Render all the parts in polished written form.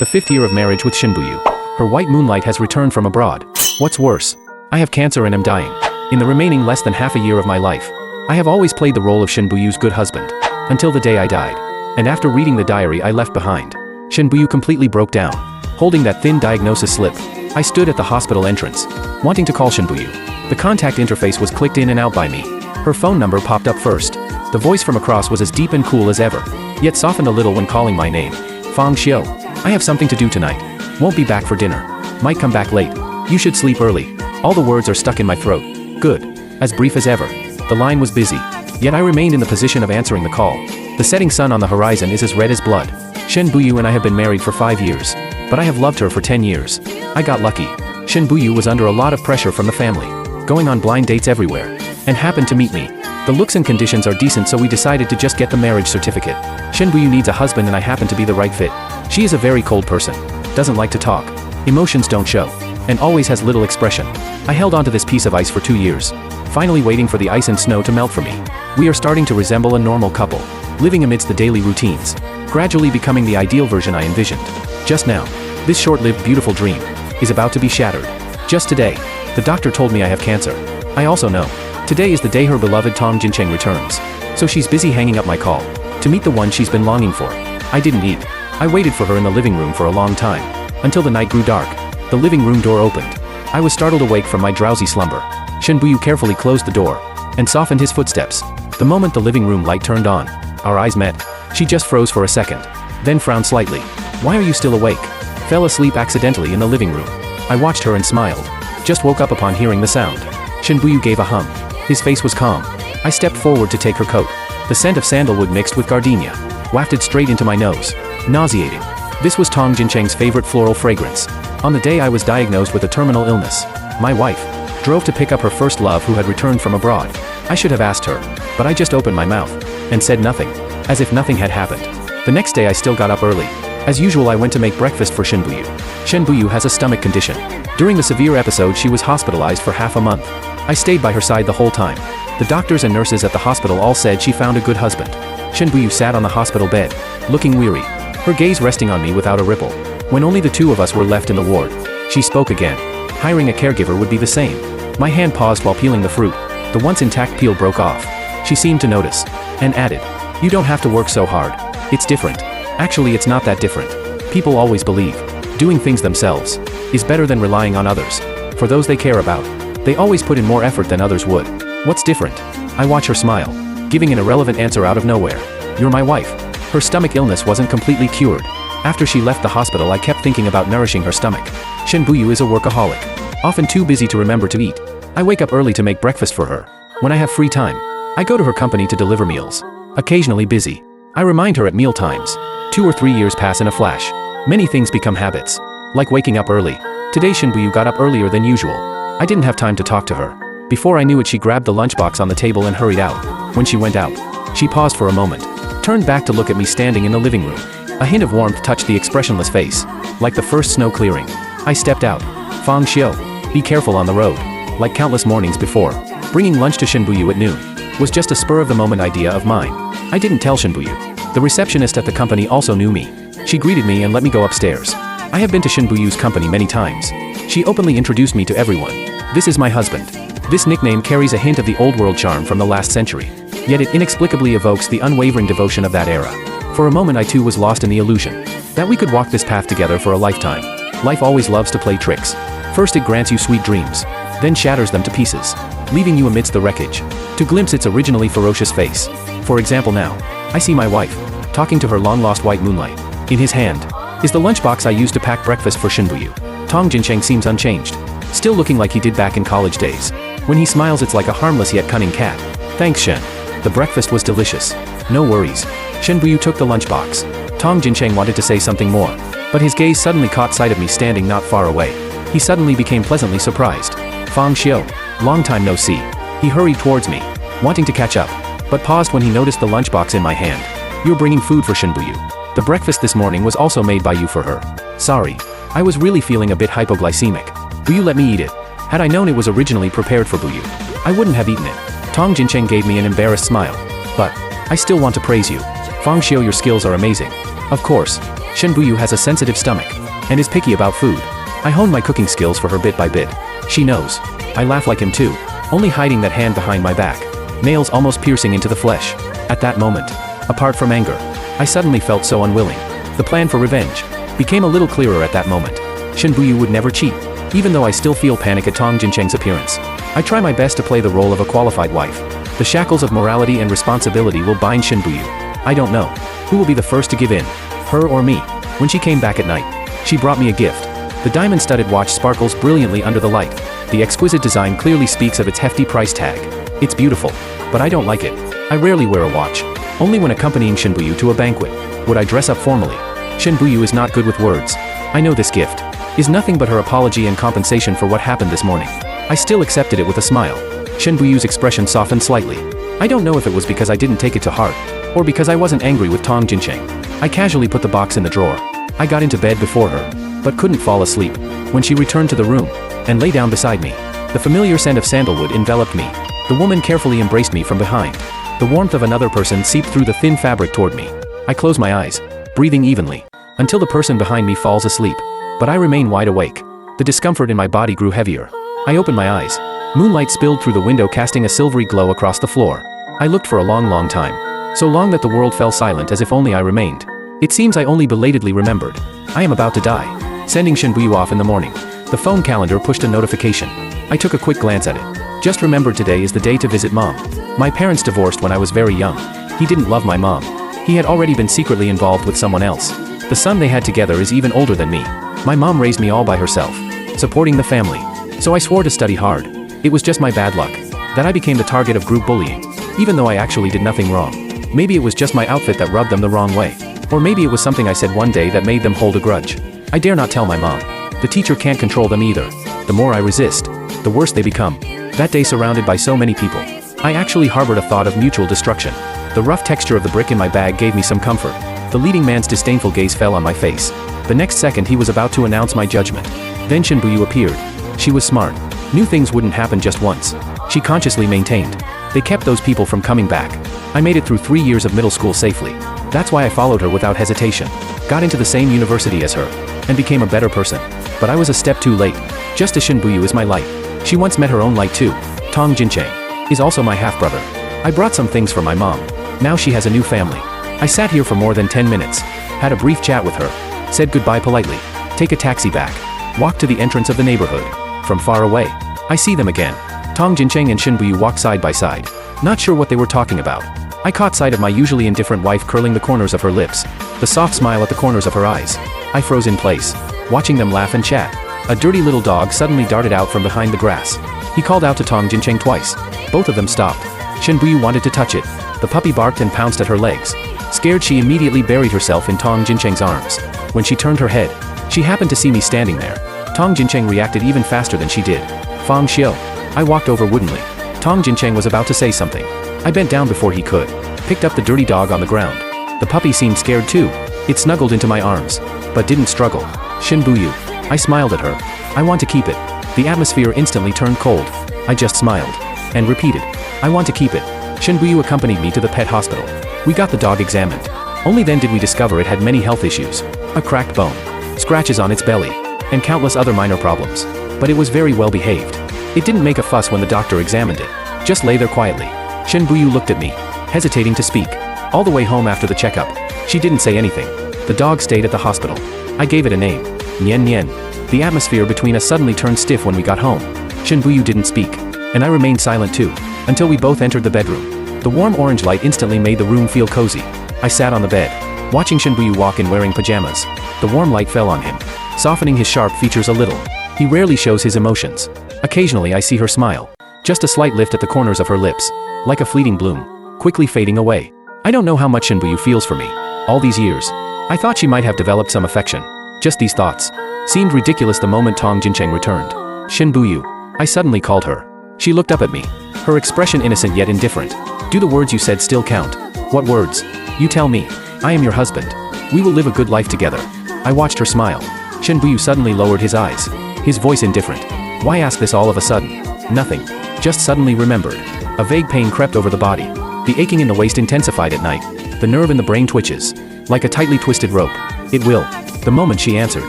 the 5th year of marriage with Shinbuyu. Her white moonlight has returned from abroad. What's worse? I have cancer and am dying. In the remaining less than half a year of my life, I have always played the role of Shinbuyu's good husband, until the day I died. And after reading the diary I left behind, Shinbuyu completely broke down. Holding that thin diagnosis slip, I stood at the hospital entrance, wanting to call Shinbuyu. The contact interface was clicked in and out by me. Her phone number popped up first. The voice from across was as deep and cool as ever, yet softened a little when calling my name. Fang Xiu. I have something to do tonight. Won't be back for dinner. Might come back late. You should sleep early. All the words are stuck in my throat. Good. As brief as ever. The line was busy, yet I remained in the position of answering the call. The setting sun on the horizon is as red as blood. Shinbuyu and I have been married for 5 years, but I have loved her for 10 years. I got lucky. Shinbuyu was under a lot of pressure from the family, going on blind dates everywhere, and happened to meet me. The looks and conditions are decent, so we decided to just get the marriage certificate. Shinbuyu needs a husband and I happen to be the right fit. She is a very cold person, doesn't like to talk, emotions don't show, and always has little expression. I held onto this piece of ice for 2 years, finally waiting for the ice and snow to melt for me. We are starting to resemble a normal couple, living amidst the daily routines, gradually becoming the ideal version I envisioned. Just now, this short-lived beautiful dream is about to be shattered. Just today, the doctor told me I have cancer. I also know, today is the day her beloved Tong Jincheng returns, so she's busy hanging up my call, to meet the one she's been longing for. I didn't eat. I waited for her in the living room for a long time, until the night grew dark. The living room door opened. I was startled awake from my drowsy slumber. Shinbuyu carefully closed the door, and softened his footsteps. The moment the living room light turned on, our eyes met. She just froze for a second, then frowned slightly. Why are you still awake? Fell asleep accidentally in the living room. I watched her and smiled. Just woke up upon hearing the sound. Shinbuyu gave a hum. His face was calm. I stepped forward to take her coat. The scent of sandalwood mixed with gardenia wafted straight into my nose. Nauseating. This was Tong Jincheng's favorite floral fragrance. On the day I was diagnosed with a terminal illness, my wife drove to pick up her first love who had returned from abroad. I should have asked her, but I just opened my mouth and said nothing, as if nothing had happened. The next day I still got up early. As usual, I went to make breakfast for Shinbuyu. Shinbuyu has a stomach condition. During the severe episode she was hospitalized for half a month. I stayed by her side the whole time. The doctors and nurses at the hospital all said she found a good husband. Shinbuyu sat on the hospital bed, looking weary, her gaze resting on me without a ripple. When only the two of us were left in the ward, she spoke again. Hiring a caregiver would be the same. My hand paused while peeling the fruit. The once intact peel broke off. She seemed to notice, and added, "You don't have to work so hard. It's different." Actually, it's not that different. People always believe doing things themselves is better than relying on others. For those they care about, they always put in more effort than others would. What's different? I watch her smile, giving an irrelevant answer out of nowhere. You're my wife. Her stomach illness wasn't completely cured. After she left the hospital I kept thinking about nourishing her stomach. Shinbuyu is a workaholic, often too busy to remember to eat. I wake up early to make breakfast for her. When I have free time, I go to her company to deliver meals. Occasionally busy, I remind her at meal times. 2 or 3 years pass in a flash. Many things become habits, like waking up early. Today Shinbuyu got up earlier than usual. I didn't have time to talk to her. Before I knew it, she grabbed the lunchbox on the table and hurried out. When she went out, she paused for a moment, turned back to look at me standing in the living room. A hint of warmth touched the expressionless face, like the first snow clearing. I stepped out. Fang Xiu, be careful on the road. Like countless mornings before, bringing lunch to Shinbuyu at noon was just a spur-of-the-moment idea of mine. I didn't tell Shinbuyu. The receptionist at the company also knew me. She greeted me and let me go upstairs. I have been to Shinbuyu's company many times. She openly introduced me to everyone. This is my husband. This nickname carries a hint of the old-world charm from the last century, yet it inexplicably evokes the unwavering devotion of that era. For a moment I too was lost in the illusion that we could walk this path together for a lifetime. Life always loves to play tricks. First it grants you sweet dreams, then shatters them to pieces, leaving you amidst the wreckage, to glimpse its originally ferocious face. For example, now, I see my wife, talking to her long-lost white moonlight. In his hand is the lunchbox I used to pack breakfast for Shinbuyu. Tong Jincheng seems unchanged, still looking like he did back in college days. When he smiles it's like a harmless yet cunning cat. Thanks, Shen. The breakfast was delicious. No worries. Shinbuyu took the lunchbox. Tong Jincheng wanted to say something more, but his gaze suddenly caught sight of me standing not far away. He suddenly became pleasantly surprised. Fang Xiu, long time no see. He hurried towards me, wanting to catch up, but paused when he noticed the lunchbox in my hand. You're bringing food for Shinbuyu. The breakfast this morning was also made by you for her. Sorry. I was really feeling a bit hypoglycemic. Will you let me eat it? Had I known it was originally prepared for Buyu, I wouldn't have eaten it. Tong Jincheng gave me an embarrassed smile. But I still want to praise you. Fang Xiu, your skills are amazing. Of course. Shin Buyu has a sensitive stomach and is picky about food. I hone my cooking skills for her bit by bit. She knows. I laugh like him too, only hiding that hand behind my back, nails almost piercing into the flesh. At that moment, apart from anger, I suddenly felt so unwilling. The plan for revenge became a little clearer at that moment. Shin Buyu would never cheat, even though I still feel panic at Tong Jincheng's appearance. I try my best to play the role of a qualified wife. The shackles of morality and responsibility will bind Shin Buyu. I don't know who will be the first to give in, her or me. When she came back at night, she brought me a gift. The diamond-studded watch sparkles brilliantly under the light. The exquisite design clearly speaks of its hefty price tag. It's beautiful, but I don't like it. I rarely wear a watch, only when accompanying Shin Buyu to a banquet would I dress up formally. Shin Buyu is not good with words. I know this gift is nothing but her apology and compensation for what happened this morning. I still accepted it with a smile. Shin Buyu's expression softened slightly. I don't know if it was because I didn't take it to heart, or because I wasn't angry with Tong Jincheng. I casually put the box in the drawer. I got into bed before her, but couldn't fall asleep. When she returned to the room and lay down beside me, the familiar scent of sandalwood enveloped me. The woman carefully embraced me from behind. The warmth of another person seeped through the thin fabric toward me. I close my eyes, breathing evenly, until the person behind me falls asleep. But I remain wide awake. The discomfort in my body grew heavier. I opened my eyes. Moonlight spilled through the window, casting a silvery glow across the floor. I looked for a long time. So long that the world fell silent, as if only I remained. It seems I only belatedly remembered. I am about to die. Sending Shin Buyu off in the morning. The phone calendar pushed a notification. I took a quick glance at it. Just remembered today is the day to visit mom. My parents divorced when I was very young. He didn't love my mom. He had already been secretly involved with someone else. The son they had together is even older than me. My mom raised me all by herself, supporting the family. So I swore to study hard. It was just my bad luck that I became the target of group bullying, even though I actually did nothing wrong. Maybe it was just my outfit that rubbed them the wrong way. Or maybe it was something I said one day that made them hold a grudge. I dare not tell my mom. The teacher can't control them either. The more I resist, the worse they become. That day, surrounded by so many people, I actually harbored a thought of mutual destruction. The rough texture of the brick in my bag gave me some comfort. The leading man's disdainful gaze fell on my face. The next second he was about to announce my judgment. Then Shin Buyu appeared. She was smart. Knew things wouldn't happen just once. She consciously maintained. They kept those people from coming back. I made it through 3 years of middle school safely. That's why I followed her without hesitation. Got into the same university as her. And became a better person. But I was a step too late. Just as Shin Buyu is my light. She once met her own light too. Tong Jincheng is also my half-brother. I brought some things for my mom. Now she has a new family. I sat here for more than 10 minutes. Had a brief chat with her. Said goodbye politely. Take a taxi back. Walked to the entrance of the neighborhood. From far away, I see them again. Tong Jincheng and Shin Buyu walk side by side. Not sure what they were talking about. I caught sight of my usually indifferent wife curling the corners of her lips. The soft smile at the corners of her eyes. I froze in place, watching them laugh and chat. A dirty little dog suddenly darted out from behind the grass. He called out to Tong Jincheng twice. Both of them stopped. Shin Buyu wanted to touch it. The puppy barked and pounced at her legs. Scared, she immediately buried herself in Tong Jincheng's arms. When she turned her head, she happened to see me standing there. Tong Jincheng reacted even faster than she did. Fang Xiu. I walked over woodenly. Tong Jincheng was about to say something. I bent down before he could. Picked up the dirty dog on the ground. The puppy seemed scared too. It snuggled into my arms, but didn't struggle. Shin Buyu. I smiled at her. I want to keep it. The atmosphere instantly turned cold. I just smiled. And repeated. I want to keep it. Shin Buyu accompanied me to the pet hospital. We got the dog examined. Only then did we discover it had many health issues. A cracked bone. Scratches on its belly. And countless other minor problems. But it was very well behaved. It didn't make a fuss when the doctor examined it. Just lay there quietly. Shin Buyu looked at me, hesitating to speak. All the way home after the checkup, she didn't say anything. The dog stayed at the hospital. I gave it a name. Nian Nian. The atmosphere between us suddenly turned stiff when we got home. Shin Buyu didn't speak. And I remained silent too, until we both entered the bedroom. The warm orange light instantly made the room feel cozy. I sat on the bed, watching Shin Buyu walk in wearing pajamas. The warm light fell on him, softening his sharp features a little. He rarely shows his emotions. Occasionally I see her smile. Just a slight lift at the corners of her lips, like a fleeting bloom, quickly fading away. I don't know how much Shin Buyu feels for me. All these years, I thought she might have developed some affection. Just these thoughts seemed ridiculous the moment Tong Jincheng returned. Shin Buyu. I suddenly called her. She looked up at me, her expression innocent yet indifferent. Do the words you said still count? What words? You tell me. I am your husband. We will live a good life together. I watched her smile. Shin Buyu suddenly lowered his eyes, his voice indifferent. Why ask this all of a sudden? Nothing. Just suddenly remembered. A vague pain crept over the body. The aching in the waist intensified at night. The nerve in the brain twitches, like a tightly twisted rope. It will. The moment she answered,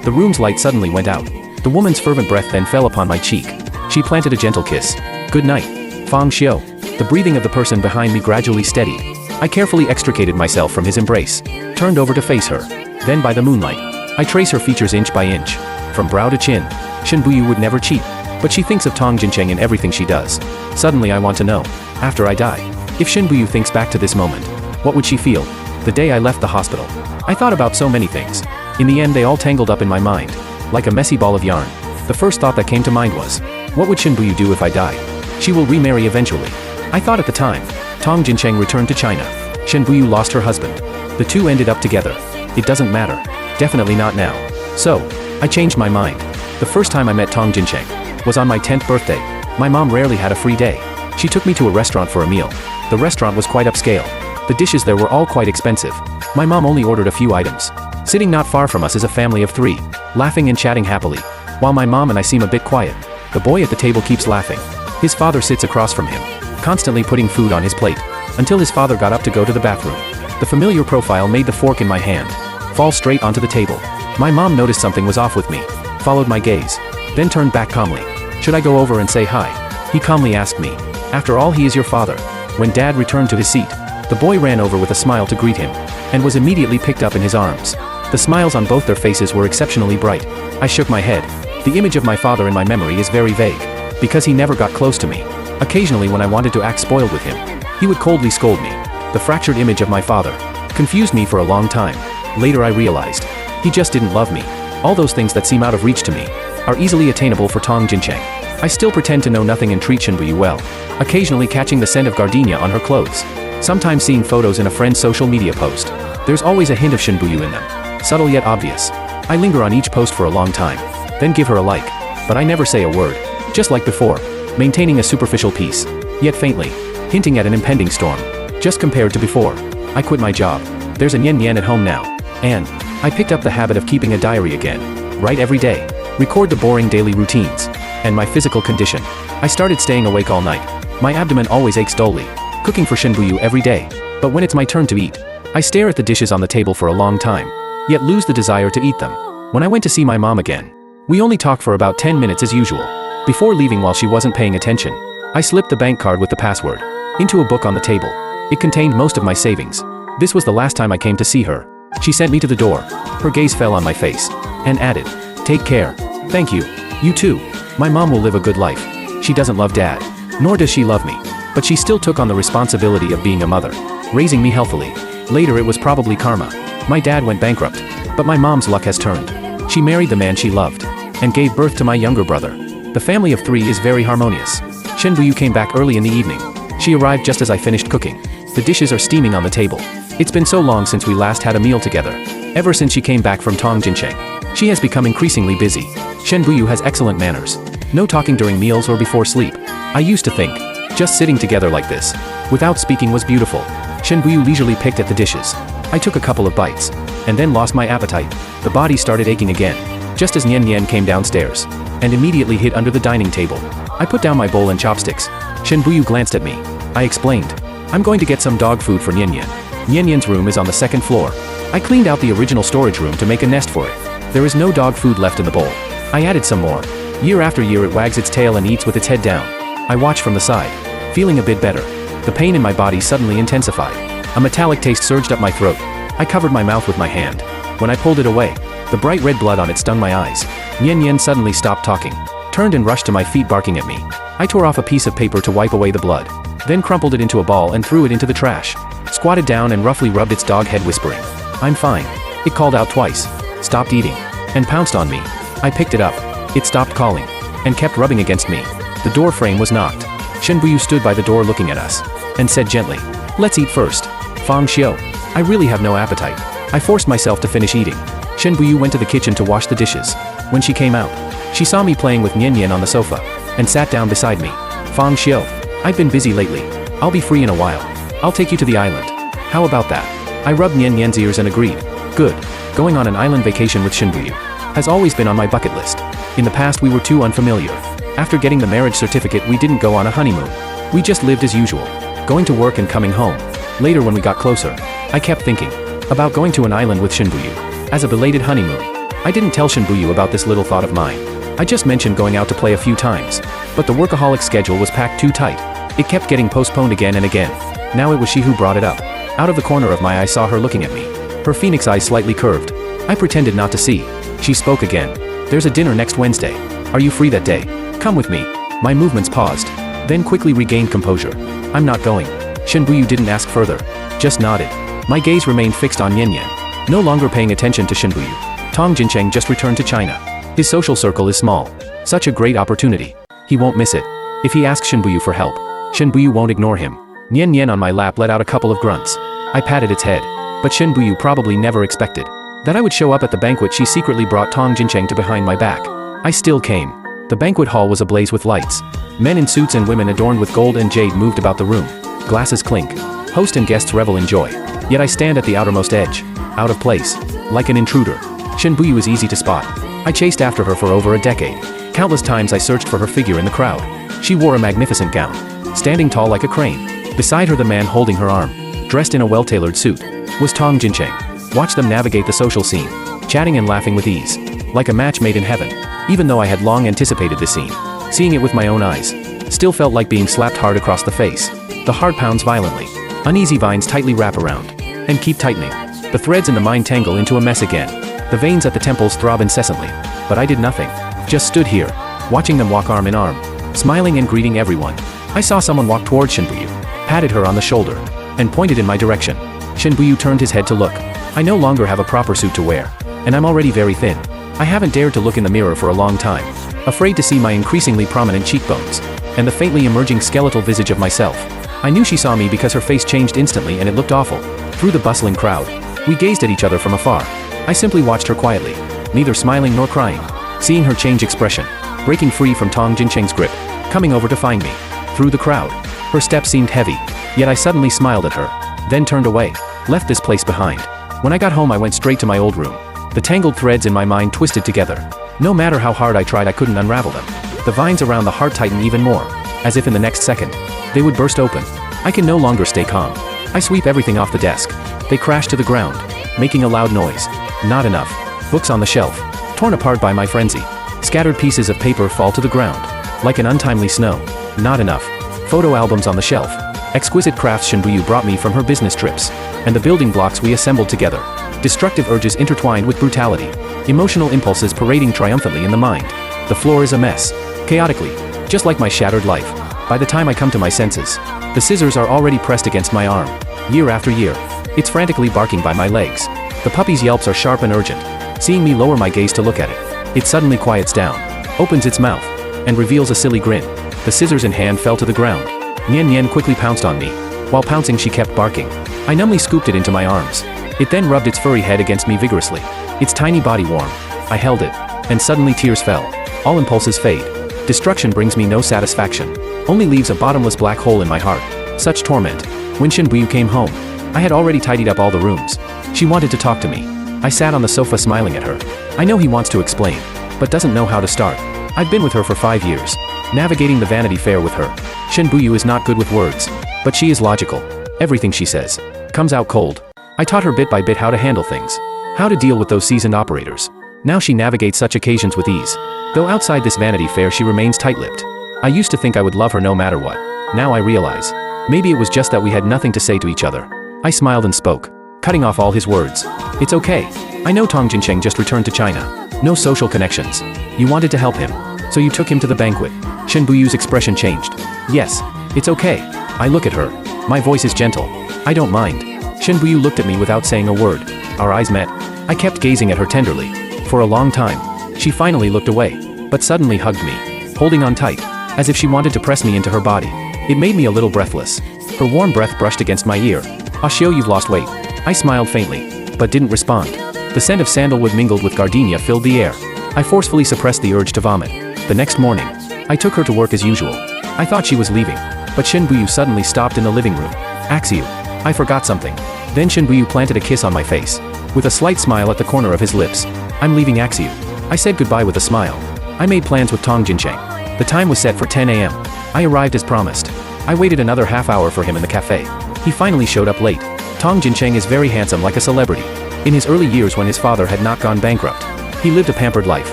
the room's light suddenly went out. The woman's fervent breath then fell upon my cheek. She planted a gentle kiss. Good night, Fang Xiu. The breathing of the person behind me gradually steadied. I carefully extricated myself from his embrace, turned over to face her. Then by the moonlight, I trace her features inch by inch, from brow to chin. Shen Buyu would never cheat, but she thinks of Tong Jincheng in everything she does. Suddenly I want to know, after I die, if Shen Buyu thinks back to this moment, what would she feel? The day I left the hospital, I thought about so many things. In the end they all tangled up in my mind, like a messy ball of yarn. The first thought that came to mind was, what would Shen Buyu do if I died? She will remarry eventually. I thought at the time, Tong Jincheng returned to China. Shen Buyu lost her husband. The two ended up together. It doesn't matter. Definitely not now. So, I changed my mind. The first time I met Tong Jincheng was on my 10th birthday. My mom rarely had a free day. She took me to a restaurant for a meal. The restaurant was quite upscale. The dishes there were all quite expensive. My mom only ordered a few items. Sitting not far from us is a family of 3, laughing and chatting happily. While my mom and I seem a bit quiet, the boy at the table keeps laughing. His father sits across from him, constantly putting food on his plate, until his father got up to go to the bathroom. The familiar profile made the fork in my hand fall straight onto the table. My mom noticed something was off with me, followed my gaze, then turned back calmly. Should I go over and say hi? He calmly asked me. After all, he is your father. When Dad returned to his seat, the boy ran over with a smile to greet him, and was immediately picked up in his arms. The smiles on both their faces were exceptionally bright. I shook my head. The image of my father in my memory is very vague, because he never got close to me. Occasionally when I wanted to act spoiled with him, he would coldly scold me. The fractured image of my father confused me for a long time. Later I realized, he just didn't love me. All those things that seem out of reach to me are easily attainable for Tong Jincheng. I still pretend to know nothing and treat Shen Buyu well, occasionally catching the scent of gardenia on her clothes. Sometimes seeing photos in a friend's social media post. There's always a hint of Shen Buyu in them, subtle yet obvious. I linger on each post for a long time, then give her a like, but I never say a word, just like before, maintaining a superficial peace, yet faintly, hinting at an impending storm. Just compared to before, I quit my job. There's a Nian Nian at home now, and I picked up the habit of keeping a diary again. Write every day, record the boring daily routines, and my physical condition. I started staying awake all night. My abdomen always aches dully, cooking for Shen Buyu every day, but when it's my turn to eat, I stare at the dishes on the table for a long time, yet lose the desire to eat them. When I went to see my mom again, we only talked for about 10 minutes as usual. Before leaving while she wasn't paying attention, I slipped the bank card with the password into a book on the table. It contained most of my savings. This was the last time I came to see her. She sent me to the door. Her gaze fell on my face, and added, "Take care." "Thank you. You too." My mom will live a good life. She doesn't love Dad, nor does she love me, but she still took on the responsibility of being a mother, raising me healthily. Later it was probably karma. My dad went bankrupt, but my mom's luck has turned. She married the man she loved, and gave birth to my younger brother. The family of 3 is very harmonious. Shen Buyu came back early in the evening. She arrived just as I finished cooking. The dishes are steaming on the table. It's been so long since we last had a meal together. Ever since she came back from Tong Jincheng, she has become increasingly busy. Shen Buyu has excellent manners. No talking during meals or before sleep. I used to think, just sitting together like this, without speaking was beautiful. Shen Buyu leisurely picked at the dishes. I took a couple of bites, and then lost my appetite. The body started aching again, just as Nian Nian came downstairs, and immediately hid under the dining table. I put down my bowl and chopsticks. Shen Buyu glanced at me. I explained, "I'm going to get some dog food for Nian Nian. Nian Nian's room is on the 2nd floor." I cleaned out the original storage room to make a nest for it. There is no dog food left in the bowl. I added some more. Year after year it wags its tail and eats with its head down. I watch from the side, feeling a bit better. The pain in my body suddenly intensified. A metallic taste surged up my throat. I covered my mouth with my hand. When I pulled it away, the bright red blood on it stung my eyes. Nian Nian suddenly stopped talking, turned and rushed to my feet barking at me. I tore off a piece of paper to wipe away the blood, then crumpled it into a ball and threw it into the trash. Squatted down and roughly rubbed its dog head whispering, "I'm fine." It called out twice, stopped eating, and pounced on me. I picked it up. It stopped calling, and kept rubbing against me. The door frame was knocked. Shen Buyu stood by the door looking at us, and said gently, "Let's eat first. Fang Xiu, I really have no appetite." I forced myself to finish eating. Shen Buyu went to the kitchen to wash the dishes. When she came out, she saw me playing with Nian Nian on the sofa, and sat down beside me. "Fang Xiu, I've been busy lately. I'll be free in a while. I'll take you to the island. How about that?" I rubbed Nian Nian's ears and agreed. Good. Going on an island vacation with Shen Buyu has always been on my bucket list. In the past we were too unfamiliar. After getting the marriage certificate we didn't go on a honeymoon. We just lived as usual, going to work and coming home. Later when we got closer, I kept thinking about going to an island with Shen Buyu. As a belated honeymoon, I didn't tell Shin Buyu about this little thought of mine. I just mentioned going out to play a few times. But the workaholic schedule was packed too tight. It kept getting postponed again and again. Now it was she who brought it up. Out of the corner of my eye saw her looking at me. Her phoenix eyes slightly curved. I pretended not to see. She spoke again. There's a dinner next Wednesday. Are you free that day? Come with me. My movements paused, then quickly regained composure. I'm not going. Shin Buyu didn't ask further. Just nodded. My gaze remained fixed on Yan Yan. No longer paying attention to Shin Buyu. Tong Jincheng just returned to China. His social circle is small. Such a great opportunity. He won't miss it. If he asks Shin Buyu for help, Shin Buyu won't ignore him. Yan Yan on my lap let out a couple of grunts. I patted its head. But Shin Buyu probably never expected that I would show up at the banquet she secretly brought Tong Jincheng to behind my back. I still came. The banquet hall was ablaze with lights. Men in suits and women adorned with gold and jade moved about the room. Glasses clink. Host and guests revel in joy. Yet I stand at the outermost edge. Out of place. Like an intruder. Shin Buyu is easy to spot. I chased after her for over a decade. Countless times I searched for her figure in the crowd. She wore a magnificent gown. Standing tall like a crane. Beside her the man holding her arm, dressed in a well-tailored suit, was Tong Jincheng. Watch them navigate the social scene, chatting and laughing with ease. Like a match made in heaven. Even though I had long anticipated this scene, seeing it with my own eyes still felt like being slapped hard across the face. The heart pounds violently. Uneasy vines tightly wrap around and keep tightening. The threads in the mind tangle into a mess again. The veins at the temples throb incessantly. But I did nothing. Just stood here, watching them walk arm in arm, smiling and greeting everyone. I saw someone walk toward Shin Buyu, patted her on the shoulder, and pointed in my direction. Shin Buyu turned his head to look. I no longer have a proper suit to wear, and I'm already very thin. I haven't dared to look in the mirror for a long time, afraid to see my increasingly prominent cheekbones, and the faintly emerging skeletal visage of myself. I knew she saw me because her face changed instantly and it looked awful. Through the bustling crowd, we gazed at each other from afar. I simply watched her quietly, neither smiling nor crying, seeing her change expression, breaking free from Tong Jincheng's grip, coming over to find me. Through the crowd, her step seemed heavy, yet I suddenly smiled at her, then turned away, left this place behind. When I got home I went straight to my old room. The tangled threads in my mind twisted together. No matter how hard I tried I couldn't unravel them. The vines around the heart tightened even more, as if in the next second, they would burst open. I can no longer stay calm. I sweep everything off the desk. They crash to the ground, making a loud noise. Not enough. Books on the shelf, torn apart by my frenzy. Scattered pieces of paper fall to the ground, like an untimely snow. Not enough. Photo albums on the shelf. Exquisite crafts Shin Buyu brought me from her business trips, and the building blocks we assembled together. Destructive urges intertwined with brutality. Emotional impulses parading triumphantly in the mind. The floor is a mess. Chaotically. Just like my shattered life. By the time I come to my senses, the scissors are already pressed against my arm. Year after year. It's frantically barking by my legs. The puppy's yelps are sharp and urgent. Seeing me lower my gaze to look at it, it suddenly quiets down, opens its mouth, and reveals a silly grin. The scissors in hand fell to the ground. Nian Nian quickly pounced on me. While pouncing she kept barking. I numbly scooped it into my arms. It then rubbed its furry head against me vigorously. Its tiny body warm. I held it. And suddenly tears fell. All impulses fade. Destruction brings me no satisfaction. Only leaves a bottomless black hole in my heart. Such torment. When Shin Buyu came home, I had already tidied up all the rooms. She wanted to talk to me. I sat on the sofa smiling at her. I know he wants to explain, but doesn't know how to start. I've been with her for 5 years, navigating the Vanity Fair with her. Shin Buyu is not good with words, but she is logical. Everything she says comes out cold. I taught her bit by bit how to handle things, how to deal with those seasoned operators. Now she navigates such occasions with ease. Though outside this Vanity Fair she remains tight-lipped. I used to think I would love her no matter what. Now I realize, maybe it was just that we had nothing to say to each other. I smiled and spoke, cutting off all his words. It's okay. I know Tong Jincheng just returned to China. No social connections. You wanted to help him, so you took him to the banquet. Shin Buyu's expression changed. Yes, it's okay. I look at her. My voice is gentle. I don't mind. Shin Buyu looked at me without saying a word. Our eyes met. I kept gazing at her tenderly. For a long time. She finally looked away, but suddenly hugged me, holding on tight, as if she wanted to press me into her body. It made me a little breathless. Her warm breath brushed against my ear. Ashio, you've lost weight. I smiled faintly, but didn't respond. The scent of sandalwood mingled with gardenia filled the air. I forcefully suppressed the urge to vomit. The next morning, I took her to work as usual. I thought she was leaving, but Shin Buyu suddenly stopped in the living room. Axio, I forgot something. Then Shin Buyu planted a kiss on my face, with a slight smile at the corner of his lips. I'm leaving Axio. I said goodbye with a smile. I made plans with Tong Jincheng. The time was set for 10 a.m. I arrived as promised. I waited another half hour for him in the cafe. He finally showed up late. Tong Jincheng is very handsome, like a celebrity. In his early years when his father had not gone bankrupt, he lived a pampered life.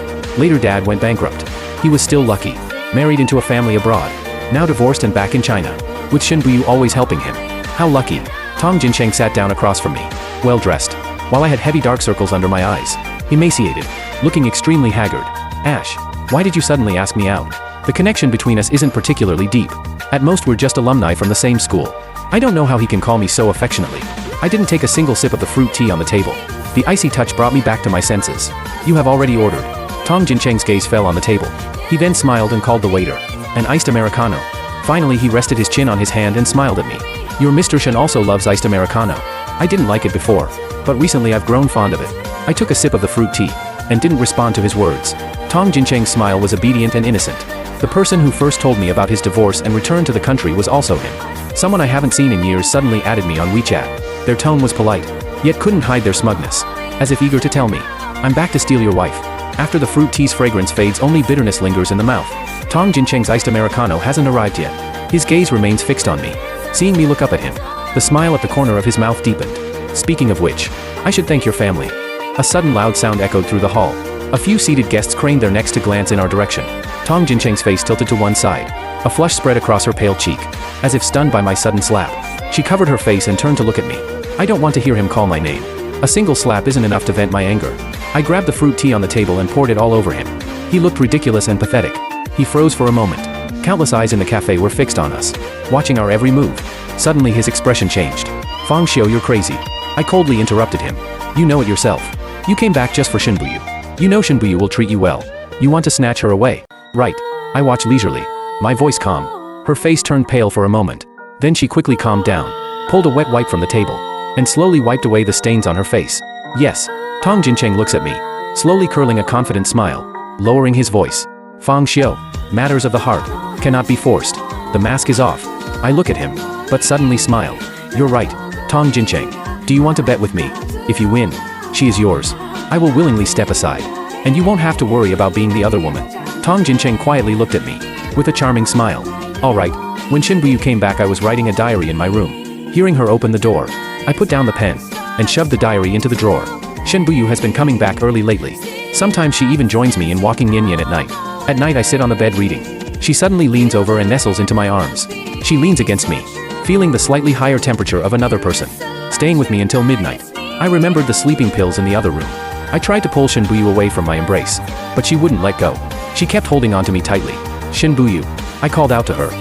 Later dad went bankrupt. He was still lucky. Married into a family abroad. Now divorced and back in China. With Shin Buyu always helping him. How lucky. Tong Jincheng sat down across from me. Well dressed. While I had heavy dark circles under my eyes. Emaciated. Looking extremely haggard. Ash, why did you suddenly ask me out? The connection between us isn't particularly deep. At most we're just alumni from the same school. I don't know how he can call me so affectionately. I didn't take a single sip of the fruit tea on the table. The icy touch brought me back to my senses. You have already ordered. Tong Jincheng's gaze fell on the table. He then smiled and called the waiter. An iced Americano. Finally he rested his chin on his hand and smiled at me. Your Mr. Shen also loves iced Americano. I didn't like it before, but recently I've grown fond of it. I took a sip of the fruit tea, and didn't respond to his words. Tong Jincheng's smile was obedient and innocent. The person who first told me about his divorce and return to the country was also him. Someone I haven't seen in years suddenly added me on WeChat. Their tone was polite, yet couldn't hide their smugness. As if eager to tell me, I'm back to steal your wife. After the fruit tea's fragrance fades, only bitterness lingers in the mouth. Tong Jincheng's iced Americano hasn't arrived yet. His gaze remains fixed on me. Seeing me look up at him, the smile at the corner of his mouth deepened. Speaking of which, I should thank your family. A sudden loud sound echoed through the hall. A few seated guests craned their necks to glance in our direction. Tong Jincheng's face tilted to one side. A flush spread across her pale cheek, as if stunned by my sudden slap. She covered her face and turned to look at me. I don't want to hear him call my name. A single slap isn't enough to vent my anger. I grabbed the fruit tea on the table and poured it all over him. He looked ridiculous and pathetic. He froze for a moment. Countless eyes in the cafe were fixed on us, watching our every move. Suddenly his expression changed. Fang Xiu, you're crazy. I coldly interrupted him. You know it yourself. You came back just for Shin Buyu. You know Shin Buyu will treat you well. You want to snatch her away. Right. I watched leisurely. My voice calm. Her face turned pale for a moment. Then she quickly calmed down, pulled a wet wipe from the table, and slowly wiped away the stains on her face. Yes. Tong Jincheng looks at me, slowly curling a confident smile, lowering his voice. Fang Xiu, matters of the heart cannot be forced. The mask is off. I look at him, but suddenly smile. You're right, Tong Jincheng. Do you want to bet with me? If you win, she is yours. I will willingly step aside, and you won't have to worry about being the other woman. Tong Jincheng quietly looked at me, with a charming smile. All right. When Shin Buyu came back, I was writing a diary in my room. Hearing her open the door, I put down the pen, and shoved the diary into the drawer. Shin Buyu has been coming back early lately. Sometimes she even joins me in walking Yin Yin at night. At night I sit on the bed reading. She suddenly leans over and nestles into my arms. She leans against me, feeling the slightly higher temperature of another person, staying with me until midnight. I remembered the sleeping pills in the other room. I tried to pull Shin Buyu away from my embrace, but she wouldn't let go. She kept holding on to me tightly. Shin Buyu. I called out to her.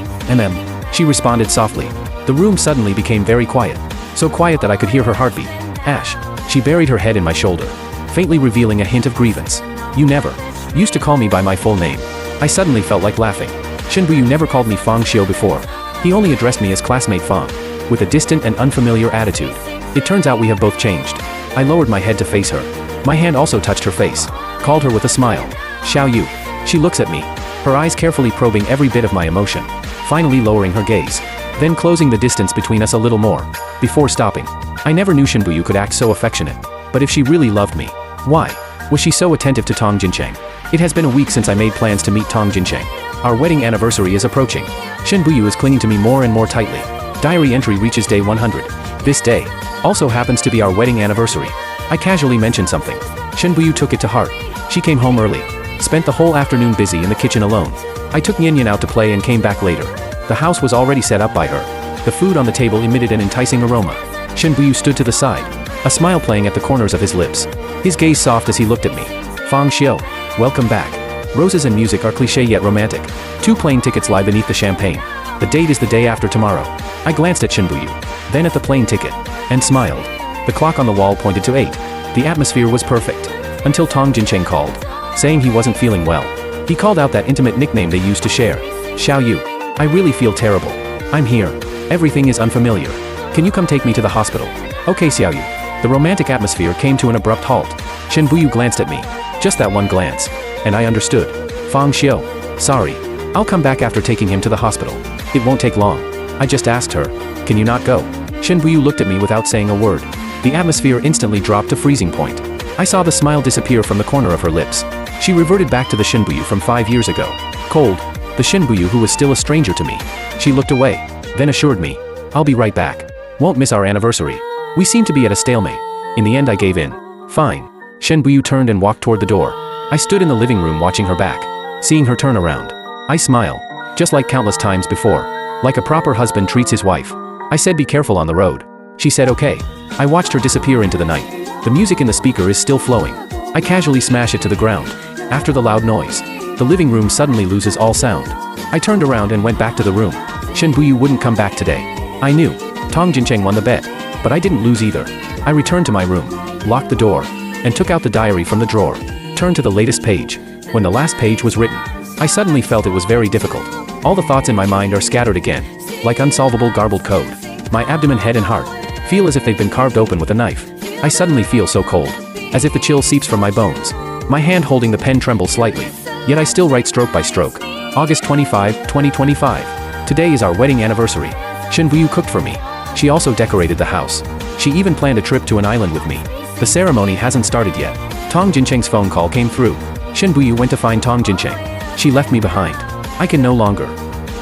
She responded softly. The room suddenly became very quiet. So quiet that I could hear her heartbeat. Ash. She buried her head in my shoulder, faintly revealing a hint of grievance. You never used to call me by my full name. I suddenly felt like laughing. Shin Buyu never called me Fang Xiu before. He only addressed me as classmate Fang, with a distant and unfamiliar attitude. It turns out we have both changed. I lowered my head to face her. My hand also touched her face, called her with a smile. Xiao Yu. She looks at me, her eyes carefully probing every bit of my emotion, finally lowering her gaze, then closing the distance between us a little more, before stopping. I never knew Shin Buyu could act so affectionate. But if she really loved me, why was she so attentive to Tong Jincheng? It has been a week since I made plans to meet Tong Jincheng. Our wedding anniversary is approaching. Shin Buyu is clinging to me more and more tightly. Diary entry reaches day 100. This day also happens to be our wedding anniversary. I casually mentioned something. Shin Buyu took it to heart. She came home early, spent the whole afternoon busy in the kitchen alone. I took Yin Yin out to play and came back later. The house was already set up by her. The food on the table emitted an enticing aroma. Shin Buyu stood to the side, a smile playing at the corners of his lips. His gaze soft as he looked at me. Fang Xiu, welcome back. Roses and music are cliché yet romantic. 2 plane tickets lie beneath the champagne. The date is the day after tomorrow. I glanced at Shin Buyu, then at the plane ticket, and smiled. The clock on the wall pointed to 8. The atmosphere was perfect. Until Tong Jincheng called, saying he wasn't feeling well. He called out that intimate nickname they used to share. Xiao Yu. I really feel terrible. I'm here. Everything is unfamiliar. Can you come take me to the hospital? Okay, Xiao Yu. The romantic atmosphere came to an abrupt halt. Shin Buyu glanced at me. Just that one glance. And I understood. Fang Xiu. Sorry. I'll come back after taking him to the hospital. It won't take long. I just asked her. Can you not go? Shin Buyu looked at me without saying a word. The atmosphere instantly dropped to freezing point. I saw the smile disappear from the corner of her lips. She reverted back to the Shin Buyu from 5 years ago. Cold. The Shin Buyu who was still a stranger to me. She looked away, then assured me. I'll be right back. Won't miss our anniversary. We seem to be at a stalemate. In the end I gave in. Fine. Shen Buyu turned and walked toward the door. I stood in the living room watching her back. Seeing her turn around, I smile. Just like countless times before. Like a proper husband treats his wife. I said be careful on the road. She said okay. I watched her disappear into the night. The music in the speaker is still flowing. I casually smash it to the ground. After the loud noise, the living room suddenly loses all sound. I turned around and went back to the room. Shen Buyu wouldn't come back today. I knew. Tong Jincheng won the bet. But I didn't lose either. I returned to my room, locked the door, and took out the diary from the drawer. Turned to the latest page. When the last page was written, I suddenly felt it was very difficult. All the thoughts in my mind are scattered again, like unsolvable garbled code. My abdomen, head and heart feel as if they've been carved open with a knife. I suddenly feel so cold, as if the chill seeps from my bones. My hand holding the pen trembles slightly, yet I still write stroke by stroke. August 25, 2025. Today is our wedding anniversary. Shen Buyu cooked for me. She also decorated the house. She even planned a trip to an island with me. The ceremony hasn't started yet. Tong Jincheng's phone call came through. Shen Buyu went to find Tong Jincheng. She left me behind. I can no longer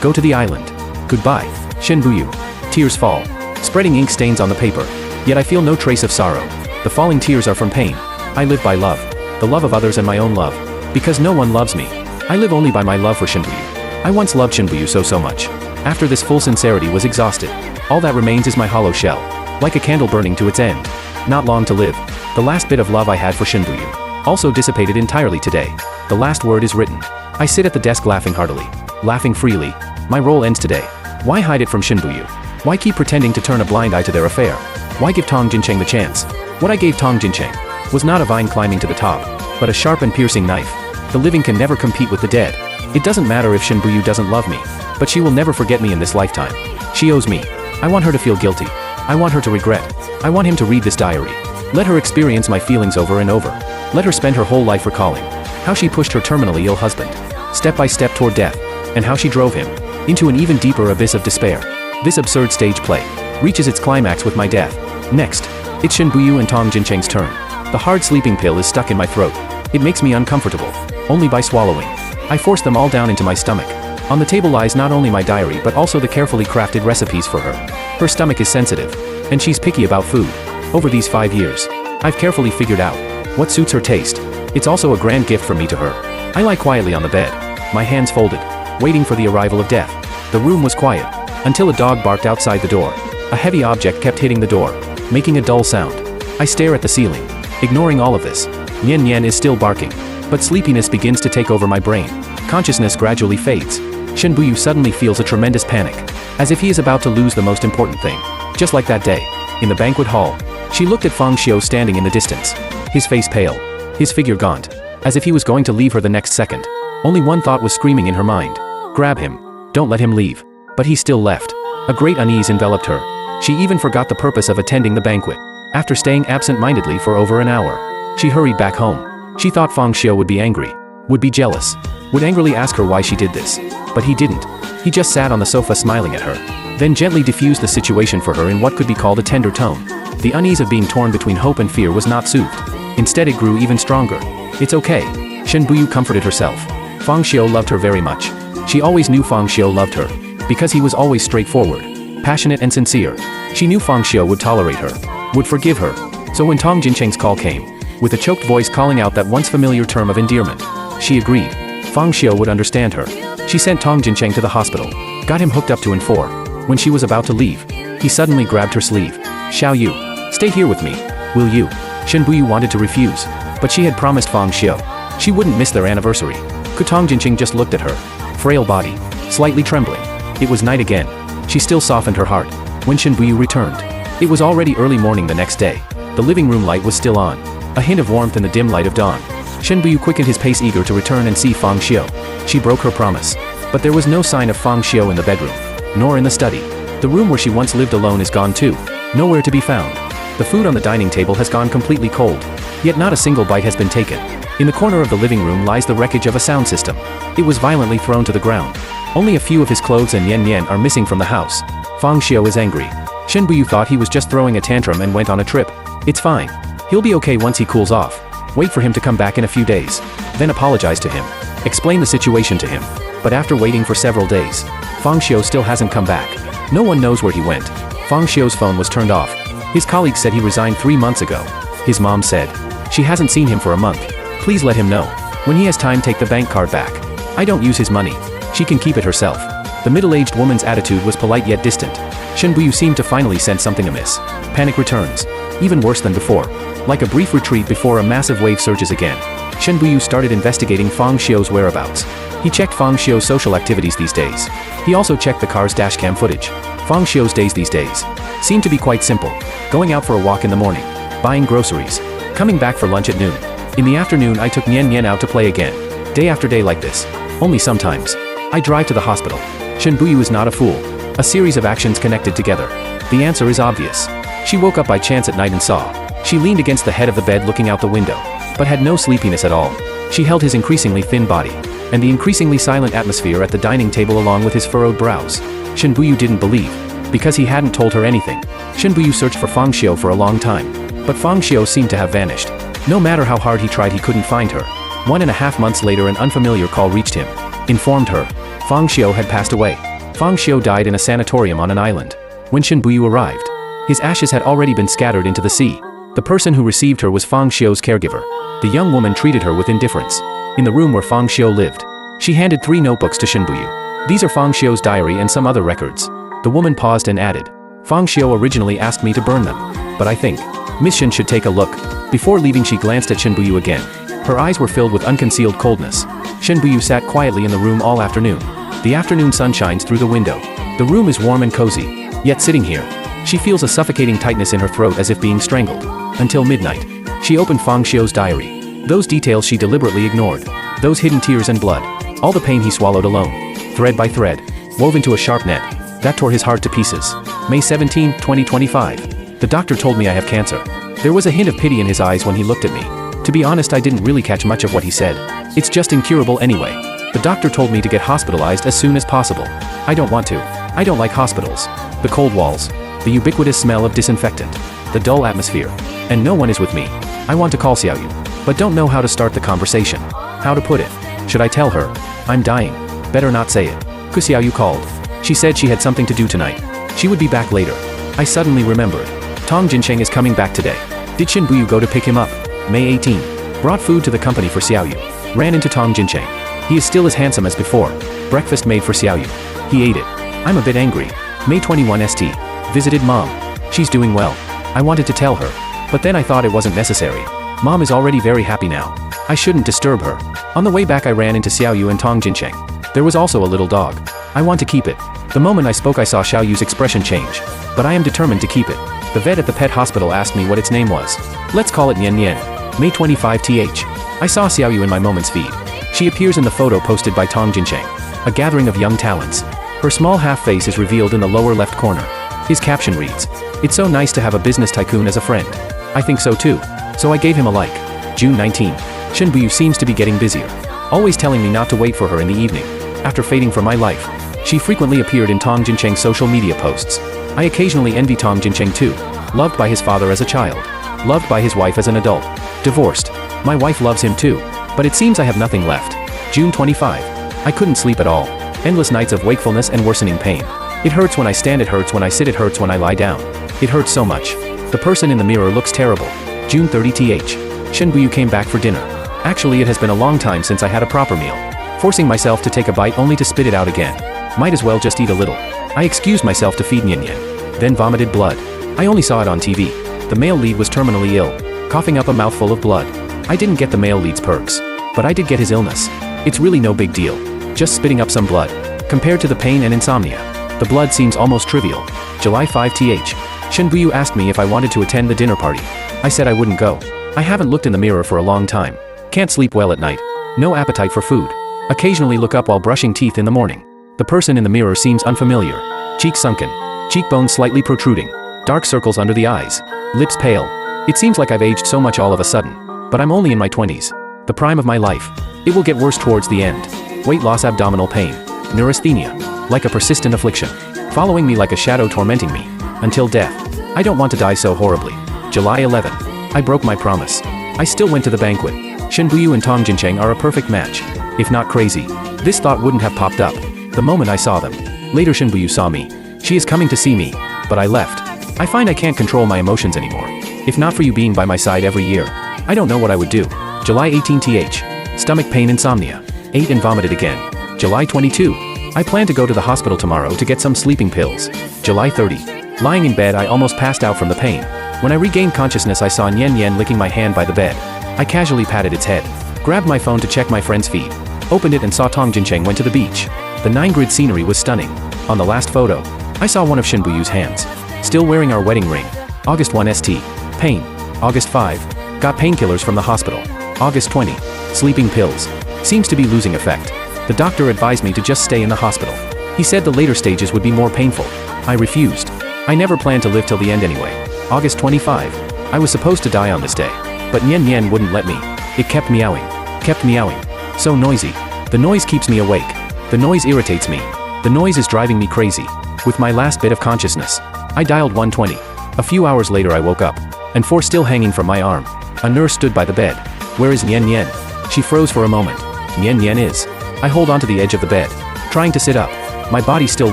go to the island. Goodbye, Shen Buyu. Tears fall, spreading ink stains on the paper. Yet I feel no trace of sorrow. The falling tears are from pain. I live by love. The love of others and my own love. Because no one loves me. I live only by my love for Shen Buyu. I once loved Shen Buyu so much. After this full sincerity was exhausted, all that remains is my hollow shell. Like a candle burning to its end. Not long to live. The last bit of love I had for Shen Buyu also dissipated entirely today. The last word is written. I sit at the desk laughing heartily. Laughing freely. My role ends today. Why hide it from Shen Buyu? Why keep pretending to turn a blind eye to their affair? Why give Tong Jincheng the chance? What I gave Tong Jincheng was not a vine climbing to the top, but a sharp and piercing knife. The living can never compete with the dead. It doesn't matter if Shen Buyu doesn't love me, but she will never forget me in this lifetime. She owes me. I want her to feel guilty. I want her to regret. I want him to read this diary. Let her experience my feelings over and over. Let her spend her whole life recalling how she pushed her terminally ill husband, step by step toward death, and how she drove him into an even deeper abyss of despair. This absurd stage play reaches its climax with my death. Next, it's Shen Buyu and Tong Jincheng's turn. The hard sleeping pill is stuck in my throat. It makes me uncomfortable. Only by swallowing. I force them all down into my stomach. On the table lies not only my diary but also the carefully crafted recipes for her. Her stomach is sensitive, and she's picky about food. Over these 5 years, I've carefully figured out what suits her taste. It's also a grand gift from me to her. I lie quietly on the bed, my hands folded, waiting for the arrival of death. The room was quiet, until a dog barked outside the door. A heavy object kept hitting the door, making a dull sound. I stare at the ceiling, ignoring all of this. Nian Nian is still barking, but sleepiness begins to take over my brain. Consciousness gradually fades. Shen Buyu suddenly feels a tremendous panic, as if he is about to lose the most important thing. Just like that day, in the banquet hall, she looked at Fang Xiu standing in the distance. His face pale, his figure gaunt, as if he was going to leave her the next second. Only one thought was screaming in her mind. Grab him. Don't let him leave. But he still left. A great unease enveloped her. She even forgot the purpose of attending the banquet. After staying absent-mindedly for over an hour, she hurried back home. She thought Fang Xiu would be angry, would be jealous, would angrily ask her why she did this. But he didn't. He just sat on the sofa smiling at her, then gently diffused the situation for her in what could be called a tender tone. The unease of being torn between hope and fear was not soothed. Instead it grew even stronger. It's okay. Shen Buyu comforted herself. Fang Xiu loved her very much. She always knew Fang Xiu loved her, because he was always straightforward, passionate and sincere. She knew Fang Xiu would tolerate her, would forgive her. So when Tong Jincheng's call came, with a choked voice calling out that once familiar term of endearment, she agreed. Fang Xiu would understand her. She sent Tong Jincheng to the hospital, got him hooked up to N4. When she was about to leave, he suddenly grabbed her sleeve. Xiao Yu, stay here with me, will you? Shen Buyu wanted to refuse, but she had promised Fang Xiu she wouldn't miss their anniversary. Tong Jincheng just looked at her, frail body, slightly trembling. It was night again. She still softened her heart. When Shen Buyu returned, it was already early morning the next day. The living room light was still on, a hint of warmth in the dim light of dawn. Shen Buyu quickened his pace, eager to return and see Fang Xiu. She broke her promise. But there was no sign of Fang Xiu in the bedroom, nor in the study. The room where she once lived alone is gone too. Nowhere to be found. The food on the dining table has gone completely cold. Yet not a single bite has been taken. In the corner of the living room lies the wreckage of a sound system. It was violently thrown to the ground. Only a few of his clothes and Nian Nian are missing from the house. Fang Xiu is angry. Shen Buyu thought he was just throwing a tantrum and went on a trip. It's fine. He'll be okay once he cools off. Wait for him to come back in a few days. Then apologize to him. Explain the situation to him. But after waiting for several days, Fang Xiu still hasn't come back. No one knows where he went. Fang Xiu's phone was turned off. His colleague said he resigned 3 months ago. His mom said, she hasn't seen him for a month. Please let him know. When he has time, take the bank card back. I don't use his money. She can keep it herself. The middle-aged woman's attitude was polite yet distant. Shen Buyu seemed to finally sense something amiss. Panic returns. Even worse than before. Like a brief retreat before a massive wave surges again. Shen Buyu started investigating Fang Xiu's whereabouts. He checked Fang Xiu's social activities these days. He also checked the car's dashcam footage. Fang Xiu's days these days seemed to be quite simple. Going out for a walk in the morning. Buying groceries. Coming back for lunch at noon. In the afternoon I took Nian Nian out to play again. Day after day like this. Only sometimes. I drive to the hospital. Shen Buyu is not a fool. A series of actions connected together. The answer is obvious. She woke up by chance at night and saw. She leaned against the head of the bed looking out the window. But had no sleepiness at all. She held his increasingly thin body. And the increasingly silent atmosphere at the dining table along with his furrowed brows. Shen Buyu didn't believe. Because he hadn't told her anything. Shen Buyu searched for Fang Xiu for a long time. But Fang Xiu seemed to have vanished. No matter how hard he tried, he couldn't find her. 1.5 months later an unfamiliar call reached him. Informed her. Fang Xiu had passed away. Fang Xiu died in a sanatorium on an island. When Shen Buyu arrived, his ashes had already been scattered into the sea. The person who received her was Fang Xiu's caregiver. The young woman treated her with indifference. In the room where Fang Xiu lived, she handed 3 notebooks to Shen Buyu. These are Fang Xiu's diary and some other records. The woman paused and added, Fang Xiu originally asked me to burn them. But I think Miss Shen should take a look. Before leaving she glanced at Shen Buyu again. Her eyes were filled with unconcealed coldness. Shen Buyu sat quietly in the room all afternoon. The afternoon sun shines through the window. The room is warm and cozy. Yet sitting here, she feels a suffocating tightness in her throat as if being strangled. Until midnight. She opened Fang Xiu's diary. Those details she deliberately ignored. Those hidden tears and blood. All the pain he swallowed alone. Thread by thread. Wove into a sharp net. That tore his heart to pieces. May 17, 2025. The doctor told me I have cancer. There was a hint of pity in his eyes when he looked at me. To be honest, I didn't really catch much of what he said. It's just incurable anyway. The doctor told me to get hospitalized as soon as possible. I don't want to. I don't like hospitals. The cold walls. The ubiquitous smell of disinfectant. The dull atmosphere. And no one is with me. I want to call Xiaoyu. But don't know how to start the conversation. How to put it. Should I tell her? I'm dying. Better not say it. Xiaoyu called. She said she had something to do tonight. She would be back later. I suddenly remembered. Tong Jinsheng is coming back today. Did Shen Buyu go to pick him up? May 18. Brought food to the company for Xiaoyu. Ran into Tong Jinsheng. He is still as handsome as before. Breakfast made for Xiaoyu. He ate it. I'm a bit angry. May 21 St. Visited mom. She's doing well. I wanted to tell her. But then I thought it wasn't necessary. Mom is already very happy now. I shouldn't disturb her. On the way back I ran into Xiaoyu and Tong Jinsheng. There was also a little dog. I want to keep it. The moment I spoke I saw Xiaoyu's expression change. But I am determined to keep it. The vet at the pet hospital asked me what its name was. Let's call it Nian Nian. May 25 th. I saw Xiaoyu in my Moments feed. She appears in the photo posted by Tong Jinsheng. A gathering of young talents. Her small half-face is revealed in the lower left corner. His caption reads, "It's so nice to have a business tycoon as a friend." I think so too. So I gave him a like. June 19. Shen Buyu seems to be getting busier. Always telling me not to wait for her in the evening. After fading from my life. She frequently appeared in Tong Jinsheng's social media posts. I occasionally envy Tong Jinsheng too. Loved by his father as a child. Loved by his wife as an adult. Divorced. My wife loves him too. But it seems I have nothing left. June 25. I couldn't sleep at all. Endless nights of wakefulness and worsening pain. It hurts when I stand, it hurts when I sit, it hurts when I lie down. It hurts so much. The person in the mirror looks terrible. June 30 th. Shen Buyu came back for dinner. Actually it has been a long time since I had a proper meal. Forcing myself to take a bite only to spit it out again. Might as well just eat a little. I excused myself to feed Nian Nian. Then vomited blood. I only saw it on TV. The male lead was terminally ill. Coughing up a mouthful of blood. I didn't get the male lead's perks. But I did get his illness. It's really no big deal. Just spitting up some blood. Compared to the pain and insomnia. The blood seems almost trivial. July 5 th. Shen Buyu asked me if I wanted to attend the dinner party. I said I wouldn't go. I haven't looked in the mirror for a long time. Can't sleep well at night. No appetite for food. Occasionally look up while brushing teeth in the morning. The person in the mirror seems unfamiliar. Cheek sunken. Cheekbones slightly protruding. Dark circles under the eyes. Lips pale. It seems like I've aged so much all of a sudden. But I'm only in my 20s. The prime of my life. It will get worse towards the end. Weight loss, abdominal pain. Neurasthenia. Like a persistent affliction. Following me like a shadow, tormenting me. Until death. I don't want to die so horribly. July 11. I broke my promise. I still went to the banquet. Shen Buyu and Tong Jinsheng are a perfect match. If not crazy. This thought wouldn't have popped up. The moment I saw them. Later Shen Buyu saw me. She is coming to see me. But I left. I find I can't control my emotions anymore. If not for you being by my side every year, I don't know what I would do. July 18 th. Stomach pain, insomnia. Ate and vomited again. July 22. I plan to go to the hospital tomorrow to get some sleeping pills. July 30. Lying in bed, I almost passed out from the pain. When I regained consciousness, I saw Nian Nian licking my hand by the bed. I casually patted its head, grabbed my phone to check my friend's feed, opened it and saw Tong Jincheng went to the beach. The 9-grid scenery was stunning. On the last photo, I saw one of Shen Buyu's hands, still wearing our wedding ring. August 1 st. Pain. August 5. Got painkillers from the hospital. August 20. Sleeping pills. Seems to be losing effect. The doctor advised me to just stay in the hospital. He said the later stages would be more painful. I refused. I never planned to live till the end anyway. August 25. I was supposed to die on this day, but Nian Nian wouldn't let me. It kept meowing. Kept meowing. So noisy. The noise keeps me awake. The noise irritates me. The noise is driving me crazy. With my last bit of consciousness, I dialed 120. A few hours later I woke up, and 4 still hanging from my arm. A nurse stood by the bed. Where is Nian Nian? She froze for a moment. Nian Nian is. I hold onto the edge of the bed, trying to sit up. My body still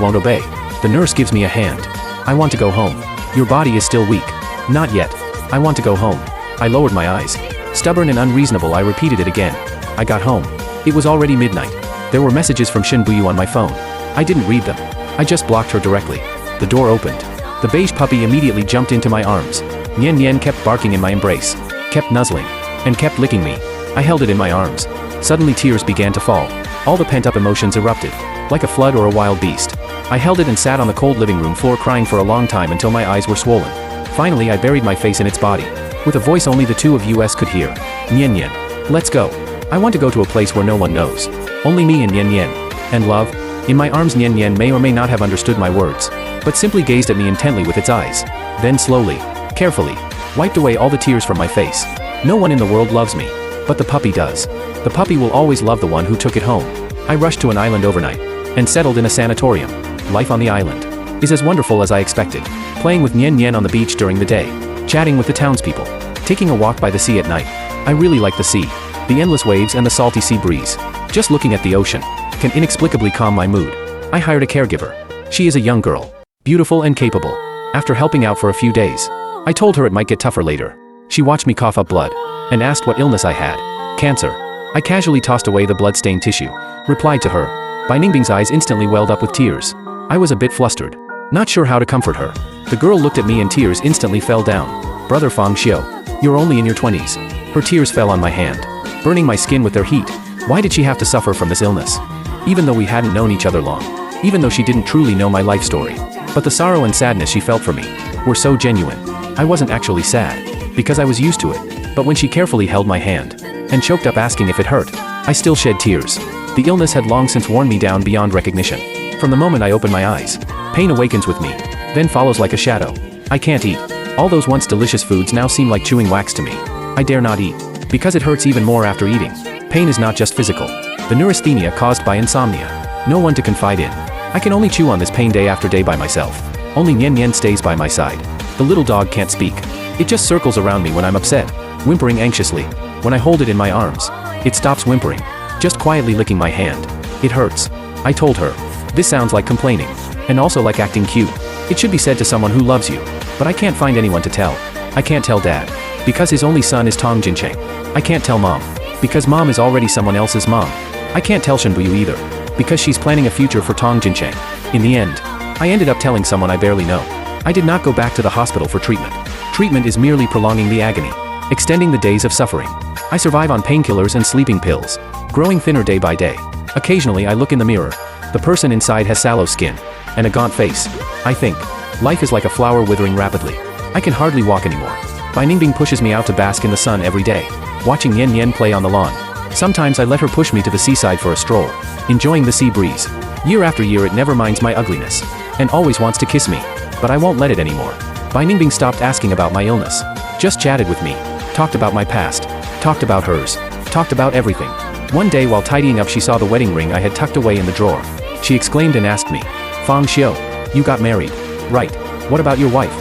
won't obey. The nurse gives me a hand. I want to go home. Your body is still weak. Not yet. I want to go home. I lowered my eyes. Stubborn and unreasonable, I repeated it again. I got home. It was already midnight. There were messages from Shen Buyu on my phone. I didn't read them. I just blocked her directly. The door opened. The beige puppy immediately jumped into my arms. Nian Nian kept barking in my embrace, kept nuzzling, and kept licking me. I held it in my arms. Suddenly tears began to fall. All the pent-up emotions erupted, like a flood or a wild beast. I held it and sat on the cold living room floor crying for a long time until my eyes were swollen. Finally I buried my face in its body, with a voice only the two of us could hear. Nian Nian, let's go. I want to go to a place where no one knows. Only me and Nian Nian. And love? In my arms Nian Nian may or may not have understood my words, but simply gazed at me intently with its eyes. Then slowly, carefully, wiped away all the tears from my face. No one in the world loves me, but the puppy does. The puppy will always love the one who took it home. I rushed to an island overnight, and settled in a sanatorium. Life on the island is as wonderful as I expected. Playing with Nian Nian on the beach during the day, chatting with the townspeople, taking a walk by the sea at night. I really like the sea. The endless waves and the salty sea breeze. Just looking at the ocean can inexplicably calm my mood. I hired a caregiver. She is a young girl, beautiful and capable. After helping out for a few days, I told her it might get tougher later. She watched me cough up blood, and asked what illness I had. Cancer. I casually tossed away the blood-stained tissue, replied to her. Bai Ningbing's eyes instantly welled up with tears. I was a bit flustered, not sure how to comfort her. The girl looked at me and tears instantly fell down. Brother Fang Xiu, you're only in your 20s. Her tears fell on my hand, burning my skin with their heat. Why did she have to suffer from this illness? Even though we hadn't known each other long, even though she didn't truly know my life story. But the sorrow and sadness she felt for me were so genuine. I wasn't actually sad, because I was used to it. But when she carefully held my hand, and choked up asking if it hurt, I still shed tears. The illness had long since worn me down beyond recognition. From the moment I open my eyes, pain awakens with me, then follows like a shadow. I can't eat. All those once delicious foods now seem like chewing wax to me. I dare not eat, because it hurts even more after eating. Pain is not just physical. The neurasthenia caused by insomnia. No one to confide in. I can only chew on this pain day after day by myself. Only Nian Nian stays by my side. The little dog can't speak. It just circles around me when I'm upset, whimpering anxiously. When I hold it in my arms, it stops whimpering, just quietly licking my hand. It hurts. I told her. This sounds like complaining, and also like acting cute. It should be said to someone who loves you, but I can't find anyone to tell. I can't tell Dad, because his only son is Tong Jincheng. I can't tell Mom, because Mom is already someone else's mom. I can't tell Shen Buyu either, because she's planning a future for Tong Jincheng. In the end, I ended up telling someone I barely know. I did not go back to the hospital for treatment. Treatment is merely prolonging the agony, extending the days of suffering. I survive on painkillers and sleeping pills, growing thinner day by day. Occasionally I look in the mirror. The person inside has sallow skin, and a gaunt face. I think, life is like a flower withering rapidly. I can hardly walk anymore. Bai Ningbing pushes me out to bask in the sun every day, watching Nian Nian play on the lawn. Sometimes I let her push me to the seaside for a stroll, enjoying the sea breeze. Year after year it never minds my ugliness, and always wants to kiss me, but I won't let it anymore. Bai Ningbing stopped asking about my illness, just chatted with me, talked about my past, talked about hers, talked about everything. One day while tidying up she saw the wedding ring I had tucked away in the drawer. She exclaimed and asked me, Fang Xiu, you got married, right? What about your wife?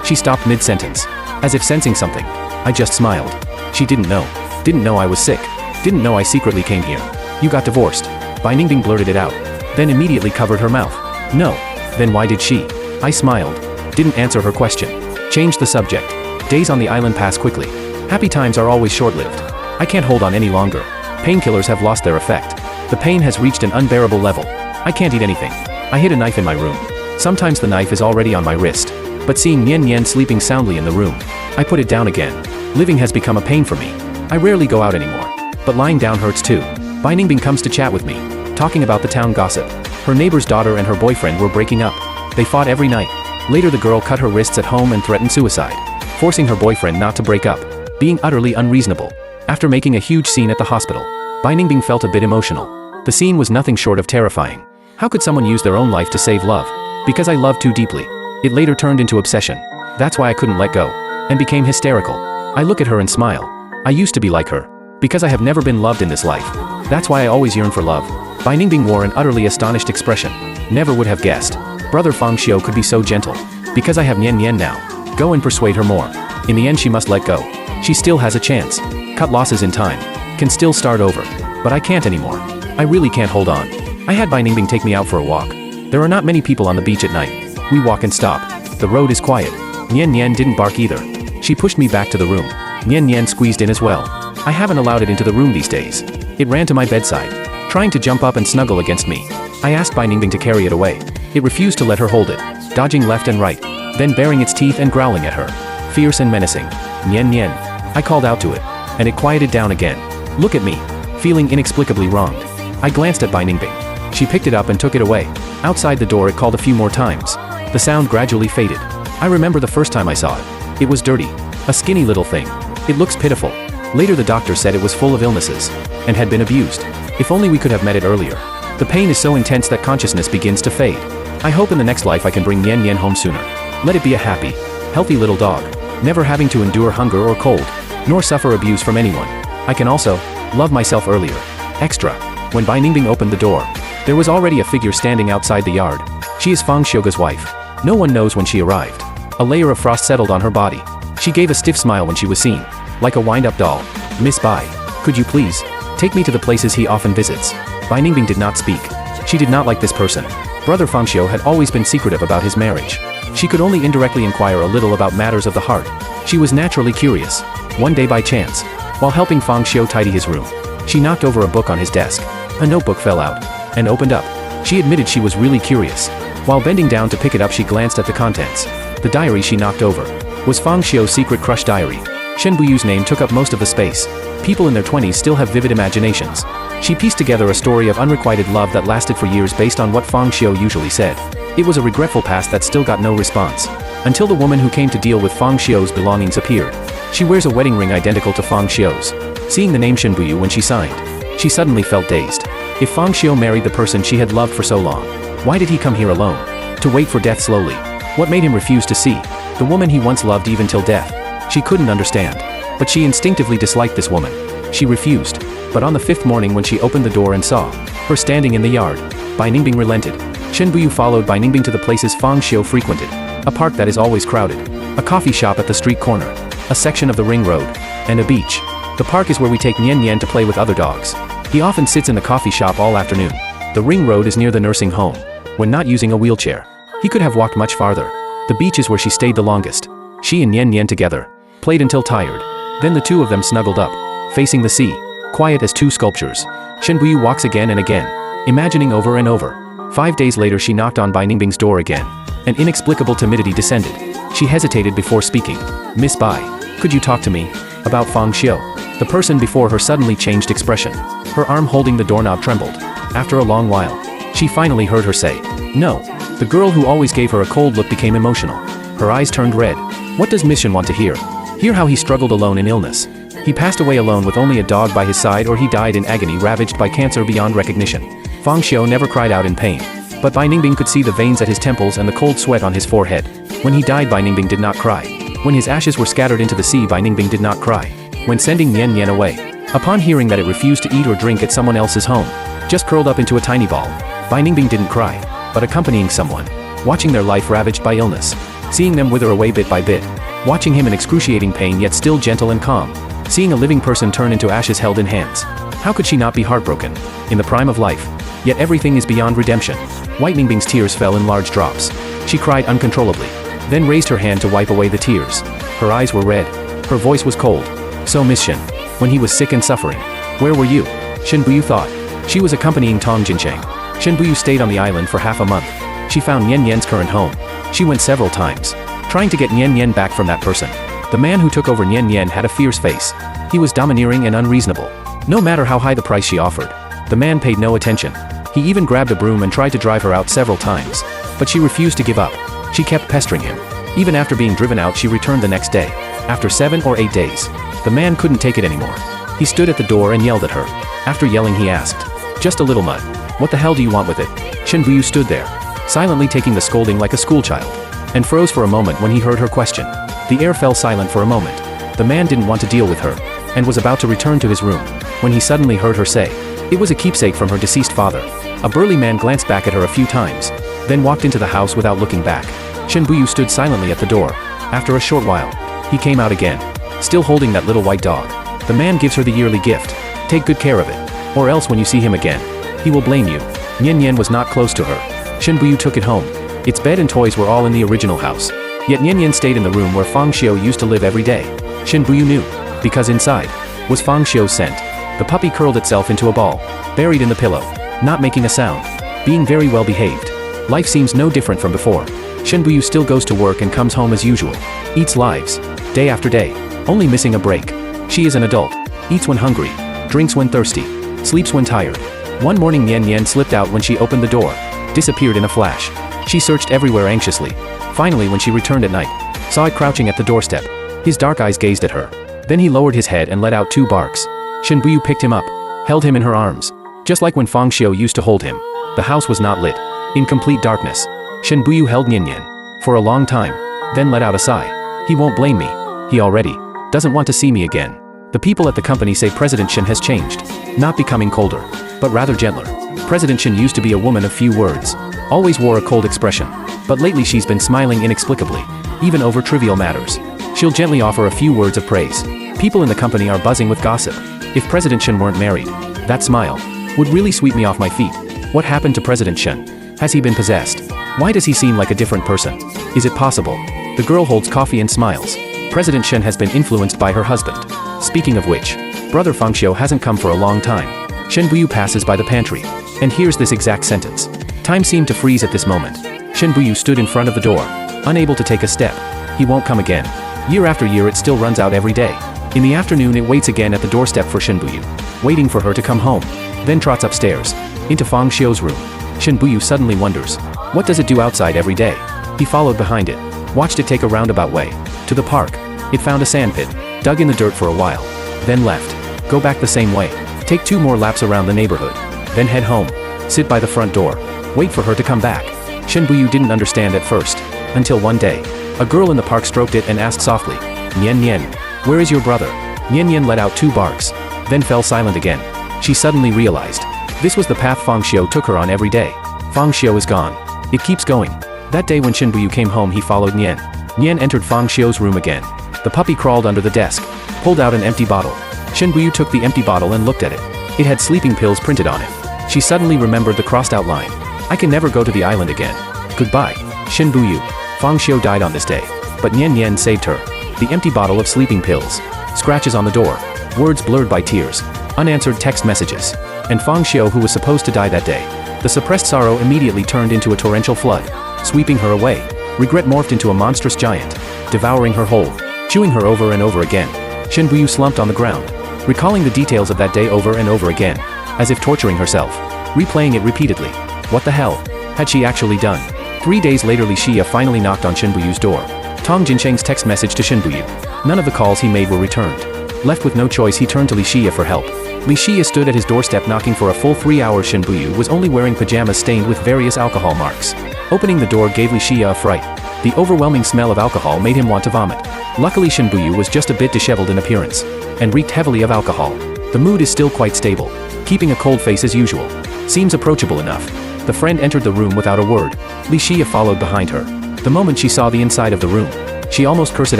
She stopped mid-sentence, as if sensing something. I just smiled. She didn't know I was sick, didn't know I secretly came here. You got divorced. Bai Ningbing blurted it out, then immediately covered her mouth. No. Then why did she? I smiled. Didn't answer her question. Changed the subject. Days on the island pass quickly. Happy times are always short-lived. I can't hold on any longer. Painkillers have lost their effect. The pain has reached an unbearable level. I can't eat anything. I hid a knife in my room. Sometimes the knife is already on my wrist. But seeing Nian Nian sleeping soundly in the room, I put it down again. Living has become a pain for me. I rarely go out anymore. But lying down hurts too. Bai Ningbing comes to chat with me, talking about the town gossip. Her neighbor's daughter and her boyfriend were breaking up. They fought every night. Later the girl cut her wrists at home and threatened suicide, forcing her boyfriend not to break up, being utterly unreasonable. After making a huge scene at the hospital, Bai Ningbing felt a bit emotional. The scene was nothing short of terrifying. How could someone use their own life to save love? Because I loved too deeply. It later turned into obsession. That's why I couldn't let go, and became hysterical. I look at her and smile. I used to be like her. Because I have never been loved in this life. That's why I always yearn for love. Bai Ningbing wore an utterly astonished expression. Never would have guessed. Brother Fang Xiu could be so gentle. Because I have Nian Nian now. Go and persuade her more. In the end she must let go. She still has a chance. Cut losses in time. Can still start over. But I can't anymore. I really can't hold on. I had Bai Ningbing take me out for a walk. There are not many people on the beach at night. We walk and stop. The road is quiet. Nian Nian didn't bark either. She pushed me back to the room. Nian Nian squeezed in as well. I haven't allowed it into the room these days. It ran to my bedside, trying to jump up and snuggle against me. I asked Bai Ningbing to carry it away. It refused to let her hold it, dodging left and right, then baring its teeth and growling at her. Fierce and menacing. Nian Nian. I called out to it, and it quieted down again. Look at me. Feeling inexplicably wronged. I glanced at Bai Ningbing. She picked it up and took it away. Outside the door it called a few more times. The sound gradually faded. I remember the first time I saw it. It was dirty. A skinny little thing. It looks pitiful. Later the doctor said it was full of illnesses, and had been abused. If only we could have met it earlier. The pain is so intense that consciousness begins to fade. I hope in the next life I can bring Nian Nian home sooner. Let it be a happy, healthy little dog, never having to endure hunger or cold, nor suffer abuse from anyone. I can also love myself earlier. Extra. When Bai Ningbing opened the door, there was already a figure standing outside the yard. She is Fang Xiuge's wife. No one knows when she arrived. A layer of frost settled on her body. She gave a stiff smile when she was seen, like a wind-up doll. Miss Bai, could you please take me to the places he often visits? Bai Ningbing did not speak. She did not like this person. Brother Fang Xiu had always been secretive about his marriage. She could only indirectly inquire a little about matters of the heart. She was naturally curious. One day by chance, while helping Fang Xiu tidy his room, she knocked over a book on his desk. A notebook fell out and opened up. She admitted she was really curious. While bending down to pick it up she glanced at the contents. The diary she knocked over was Fang Xiu's secret crush diary. Shen Buyu's name took up most of the space. People in their 20s still have vivid imaginations. She pieced together a story of unrequited love that lasted for years based on what Fang Xiu usually said. It was a regretful past that still got no response. Until the woman who came to deal with Fang Xiu's belongings appeared. She wears a wedding ring identical to Fang Xiu's. Seeing the name Shen Buyu when she signed, she suddenly felt dazed. If Fang Xiu married the person she had loved for so long, why did he come here alone? To wait for death slowly. What made him refuse to see the woman he once loved even till death? She couldn't understand. But she instinctively disliked this woman. She refused. But on the 5th morning when she opened the door and saw her standing in the yard, Bai Ningbing relented. Shen Buyu followed Bai Ningbing to the places Fang Xiu frequented. A park that is always crowded. A coffee shop at the street corner. A section of the ring road. And a beach. The park is where we take Nian Nian to play with other dogs. He often sits in the coffee shop all afternoon. The ring road is near the nursing home. When not using a wheelchair, he could have walked much farther. The beach is where she stayed the longest. She and Nian Nian together played until tired. Then the two of them snuggled up, facing the sea, quiet as two sculptures. Shen Buyu walks again and again, imagining over and over. 5 days later she knocked on Bai Ningbing's door again. An inexplicable timidity descended. She hesitated before speaking. Miss Bai, could you talk to me about Fang Xiu? The person before her suddenly changed expression. Her arm holding the doorknob trembled. After a long while, she finally heard her say, no. The girl who always gave her a cold look became emotional. Her eyes turned red. What does Miss Shen want to hear? Hear how he struggled alone in illness. He passed away alone with only a dog by his side, or he died in agony ravaged by cancer beyond recognition. Fang Xiu never cried out in pain. But Bai Ningbing could see the veins at his temples and the cold sweat on his forehead. When he died Bai Ningbing did not cry. When his ashes were scattered into the sea Bai Ningbing did not cry. When sending Nian Nian away, upon hearing that it refused to eat or drink at someone else's home, just curled up into a tiny ball, Bai Ningbing didn't cry. But accompanying someone, watching their life ravaged by illness, seeing them wither away bit by bit, watching him in excruciating pain yet still gentle and calm, seeing a living person turn into ashes held in hands. How could she not be heartbroken? In the prime of life. Yet everything is beyond redemption. White Ningbing's tears fell in large drops. She cried uncontrollably. then raised her hand to wipe away the tears. Her eyes were red. Her voice was cold. So Miss Shen, when he was sick and suffering, where were you? Shen Buyu thought. She was accompanying Tong Jincheng. Shen Buyu stayed on the island for half a month. She found Nian Nian's current home. She went several times, trying to get Nian Nian back from that person. The man who took over Nian Nian had a fierce face. He was domineering and unreasonable. No matter how high the price she offered, the man paid no attention. He even grabbed a broom and tried to drive her out several times. But she refused to give up. She kept pestering him. Even after being driven out, she returned the next day. After 7 or 8 days, the man couldn't take it anymore. He stood at the door and yelled at her. After yelling, he asked, "Just a little mud. What the hell do you want with it?" Shen Buyu stood there, silently taking the scolding like a schoolchild, and froze for a moment when he heard her question. The air fell silent for a moment. The man didn't want to deal with her, and was about to return to his room, when he suddenly heard her say, it was a keepsake from her deceased father. A burly man glanced back at her a few times, then walked into the house without looking back. Shen Buyu stood silently at the door. After a short while, he came out again, still holding that little white dog. The man gives her the yearly gift. Take good care of it, or else when you see him again, he will blame you. Nian Nian was not close to her. Shen Buyu took it home. Its bed and toys were all in the original house. Yet Nian Nian stayed in the room where Fang Xiu used to live every day. Shen Buyu knew, because inside was Fang Xiu's scent. The puppy curled itself into a ball, buried in the pillow, not making a sound, being very well behaved. Life seems no different from before. Shen Buyu still goes to work and comes home as usual. Eats lives, day after day, only missing a break. She is an adult, eats when hungry, drinks when thirsty, sleeps when tired. One morning Nian Nian slipped out when she opened the door, disappeared in a flash. She searched everywhere anxiously. Finally, when she returned at night, saw it crouching at the doorstep. His dark eyes gazed at her. Then he lowered his head and let out 2 barks. Shen Buyu picked him up, held him in her arms. Just like when Fang Xiu used to hold him. The house was not lit. In complete darkness. Shen Buyu held Nian Nian for a long time, then let out a sigh. He won't blame me. He already doesn't want to see me again. The people at the company say President Shen has changed, not becoming colder, but rather gentler. President Shen used to be a woman of few words, always wore a cold expression, but lately she's been smiling inexplicably, even over trivial matters. She'll gently offer a few words of praise. People in the company are buzzing with gossip. If President Shen weren't married, that smile would really sweep me off my feet. What happened to President Shen? Has he been possessed? Why does he seem like a different person? Is it possible? The girl holds coffee and smiles. President Shen has been influenced by her husband. Speaking of which, brother Fang Xiu hasn't come for a long time. Shen Buyu passes by the pantry, and hears this exact sentence. Time seemed to freeze at this moment. Shen Buyu stood in front of the door, unable to take a step. He won't come again. Year after year it still runs out every day. In the afternoon it waits again at the doorstep for Shen Buyu, waiting for her to come home. Then trots upstairs, into Fang Xiu's room. Shen Buyu suddenly wonders, what does it do outside every day? He followed behind it, watched it take a roundabout way, to the park. It found a sandpit, dug in the dirt for a while, then left. Go back the same way, take 2 more laps around the neighborhood, then head home, sit by the front door, wait for her to come back. Shen Buyu didn't understand at first, until one day, a girl in the park stroked it and asked softly, Nian Nian, where is your brother? Nian Nian let out 2 barks, then fell silent again. She suddenly realized, this was the path Fang Xiu took her on every day. Fang Xiu is gone. It keeps going. That day when Shen Buyu came home he followed Nian. Nian entered Fang Xiu's room again. The puppy crawled under the desk, pulled out an empty bottle. Shen Buyu took the empty bottle and looked at it. It had sleeping pills printed on it. She suddenly remembered the crossed out line. I can never go to the island again. Goodbye, Shen Buyu. Fang Xiu died on this day, but Nian Nian saved her. The empty bottle of sleeping pills. Scratches on the door. Words blurred by tears. Unanswered text messages. And Fang Xiu, who was supposed to die that day. The suppressed sorrow immediately turned into a torrential flood, sweeping her away. Regret morphed into a monstrous giant, devouring her whole, chewing her over and over again. Shen Buyu slumped on the ground, recalling the details of that day over and over again, as if torturing herself, replaying it repeatedly. What the hell had she actually done? 3 days later Li Xia finally knocked on Shen Buyu's door. Tong Jincheng's text message to Shen Buyu. None of the calls he made were returned. Left with no choice he turned to Li Xia for help. Li Xia stood at his doorstep knocking for a full 3 hours. Shen Buyu was only wearing pajamas stained with various alcohol marks. Opening the door gave Li Xia a fright. The overwhelming smell of alcohol made him want to vomit. Luckily Shen Buyu was just a bit disheveled in appearance, and reeked heavily of alcohol. The mood is still quite stable, keeping a cold face as usual. Seems approachable enough. The friend entered the room without a word. Li Xia followed behind her. The moment she saw the inside of the room, she almost cursed it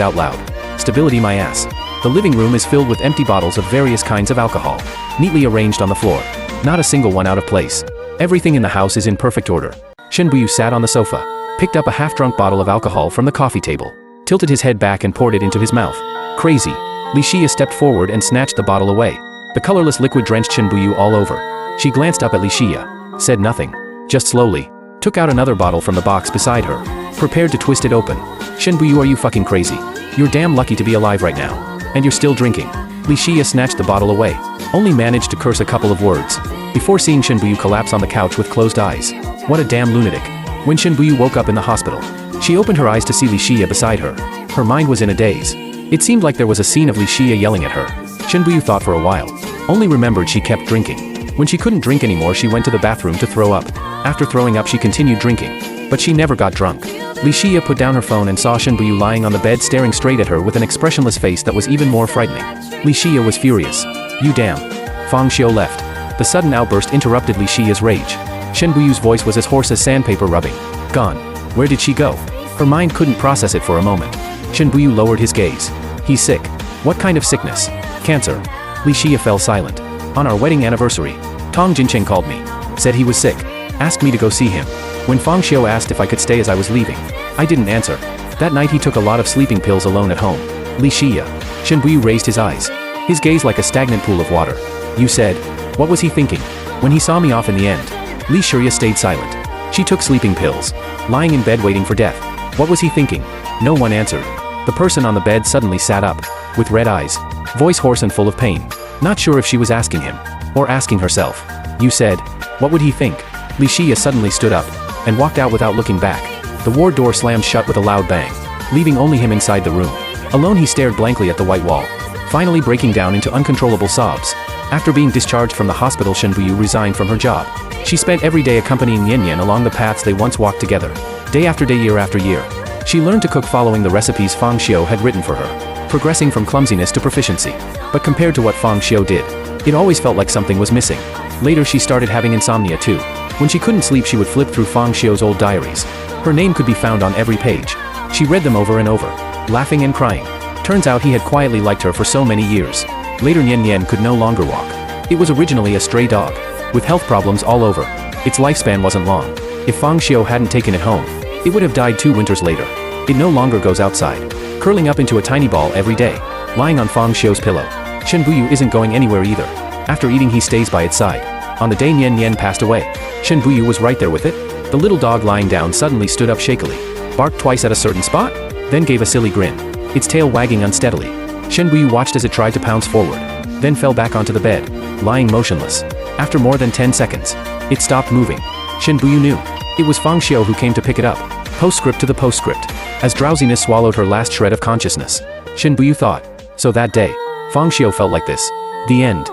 out loud. Stability my ass. The living room is filled with empty bottles of various kinds of alcohol, neatly arranged on the floor. Not a single one out of place. Everything in the house is in perfect order. Shen Buyu sat on the sofa, picked up a half-drunk bottle of alcohol from the coffee table, tilted his head back and poured it into his mouth. Crazy. Li Xia stepped forward and snatched the bottle away. The colorless liquid drenched Shen Buyu all over. She glanced up at Li Xia, said nothing, just slowly took out another bottle from the box beside her, prepared to twist it open. Shen Buyu, are you fucking crazy? You're damn lucky to be alive right now. And you're still drinking. Li Xia snatched the bottle away, only managed to curse a couple of words, before seeing Shen Buyu collapse on the couch with closed eyes. What a damn lunatic. When Shen Buyu woke up in the hospital, she opened her eyes to see Li Xia beside her. Her mind was in a daze. It seemed like there was a scene of Li Xia yelling at her. Shen Buyu thought for a while, only remembered she kept drinking. When she couldn't drink anymore, she went to the bathroom to throw up. After throwing up, she continued drinking, but she never got drunk. Li Xia put down her phone and saw Shen Buyu lying on the bed staring straight at her with an expressionless face that was even more frightening. Li Xia was furious. You damn. Fang Xiu left. The sudden outburst interrupted Li Xia's rage. Shen Buyu's voice was as hoarse as sandpaper rubbing. Gone. Where did she go? Her mind couldn't process it for a moment. Shen Buyu lowered his gaze. He's sick. What kind of sickness? Cancer. Li Xia fell silent. On our wedding anniversary, Tong Jincheng called me. Said he was sick. Asked me to go see him. When Fang Xiu asked if I could stay as I was leaving, I didn't answer. That night he took a lot of sleeping pills alone at home. Li Xia. Shen Buyu raised his eyes. His gaze like a stagnant pool of water. You said. What was he thinking? When he saw me off in the end. Li Xia stayed silent. She took sleeping pills. Lying in bed waiting for death. What was he thinking? No one answered. The person on the bed suddenly sat up, with red eyes, voice hoarse and full of pain. Not sure if she was asking him, or asking herself. You said. What would he think? Li Xia suddenly stood up, and walked out without looking back. The ward door slammed shut with a loud bang, leaving only him inside the room. Alone he stared blankly at the white wall, finally breaking down into uncontrollable sobs. After being discharged from the hospital, Shen Buyu resigned from her job. She spent every day accompanying Yan Yan along the paths they once walked together, day after day, year after year. She learned to cook following the recipes Fang Xiu had written for her, progressing from clumsiness to proficiency. But compared to what Fang Xiu did, it always felt like something was missing. Later she started having insomnia too. When she couldn't sleep, she would flip through Fang Xiu's old diaries. Her name could be found on every page. She read them over and over, laughing and crying. Turns out he had quietly liked her for so many years. Later Nian Nian could no longer walk. It was originally a stray dog, with health problems all over. Its lifespan wasn't long. If Fang Xiu hadn't taken it home, it would have died 2 winters later. It no longer goes outside, curling up into a tiny ball every day, lying on Fang Xiu's pillow. Shen Buyu isn't going anywhere either. After eating he stays by its side. On the day Nian Nian passed away, Shen Buyu was right there with it. The little dog lying down suddenly stood up shakily, barked twice at a certain spot, then gave a silly grin, its tail wagging unsteadily. Shen Buyu watched as it tried to pounce forward, then fell back onto the bed, lying motionless. After more than 10 seconds, it stopped moving. Shen Buyu knew. It was Fang Xiu who came to pick it up. Postscript to the postscript. As drowsiness swallowed her last shred of consciousness, Shen Buyu thought. So that day, Fang Xiu felt like this. The end.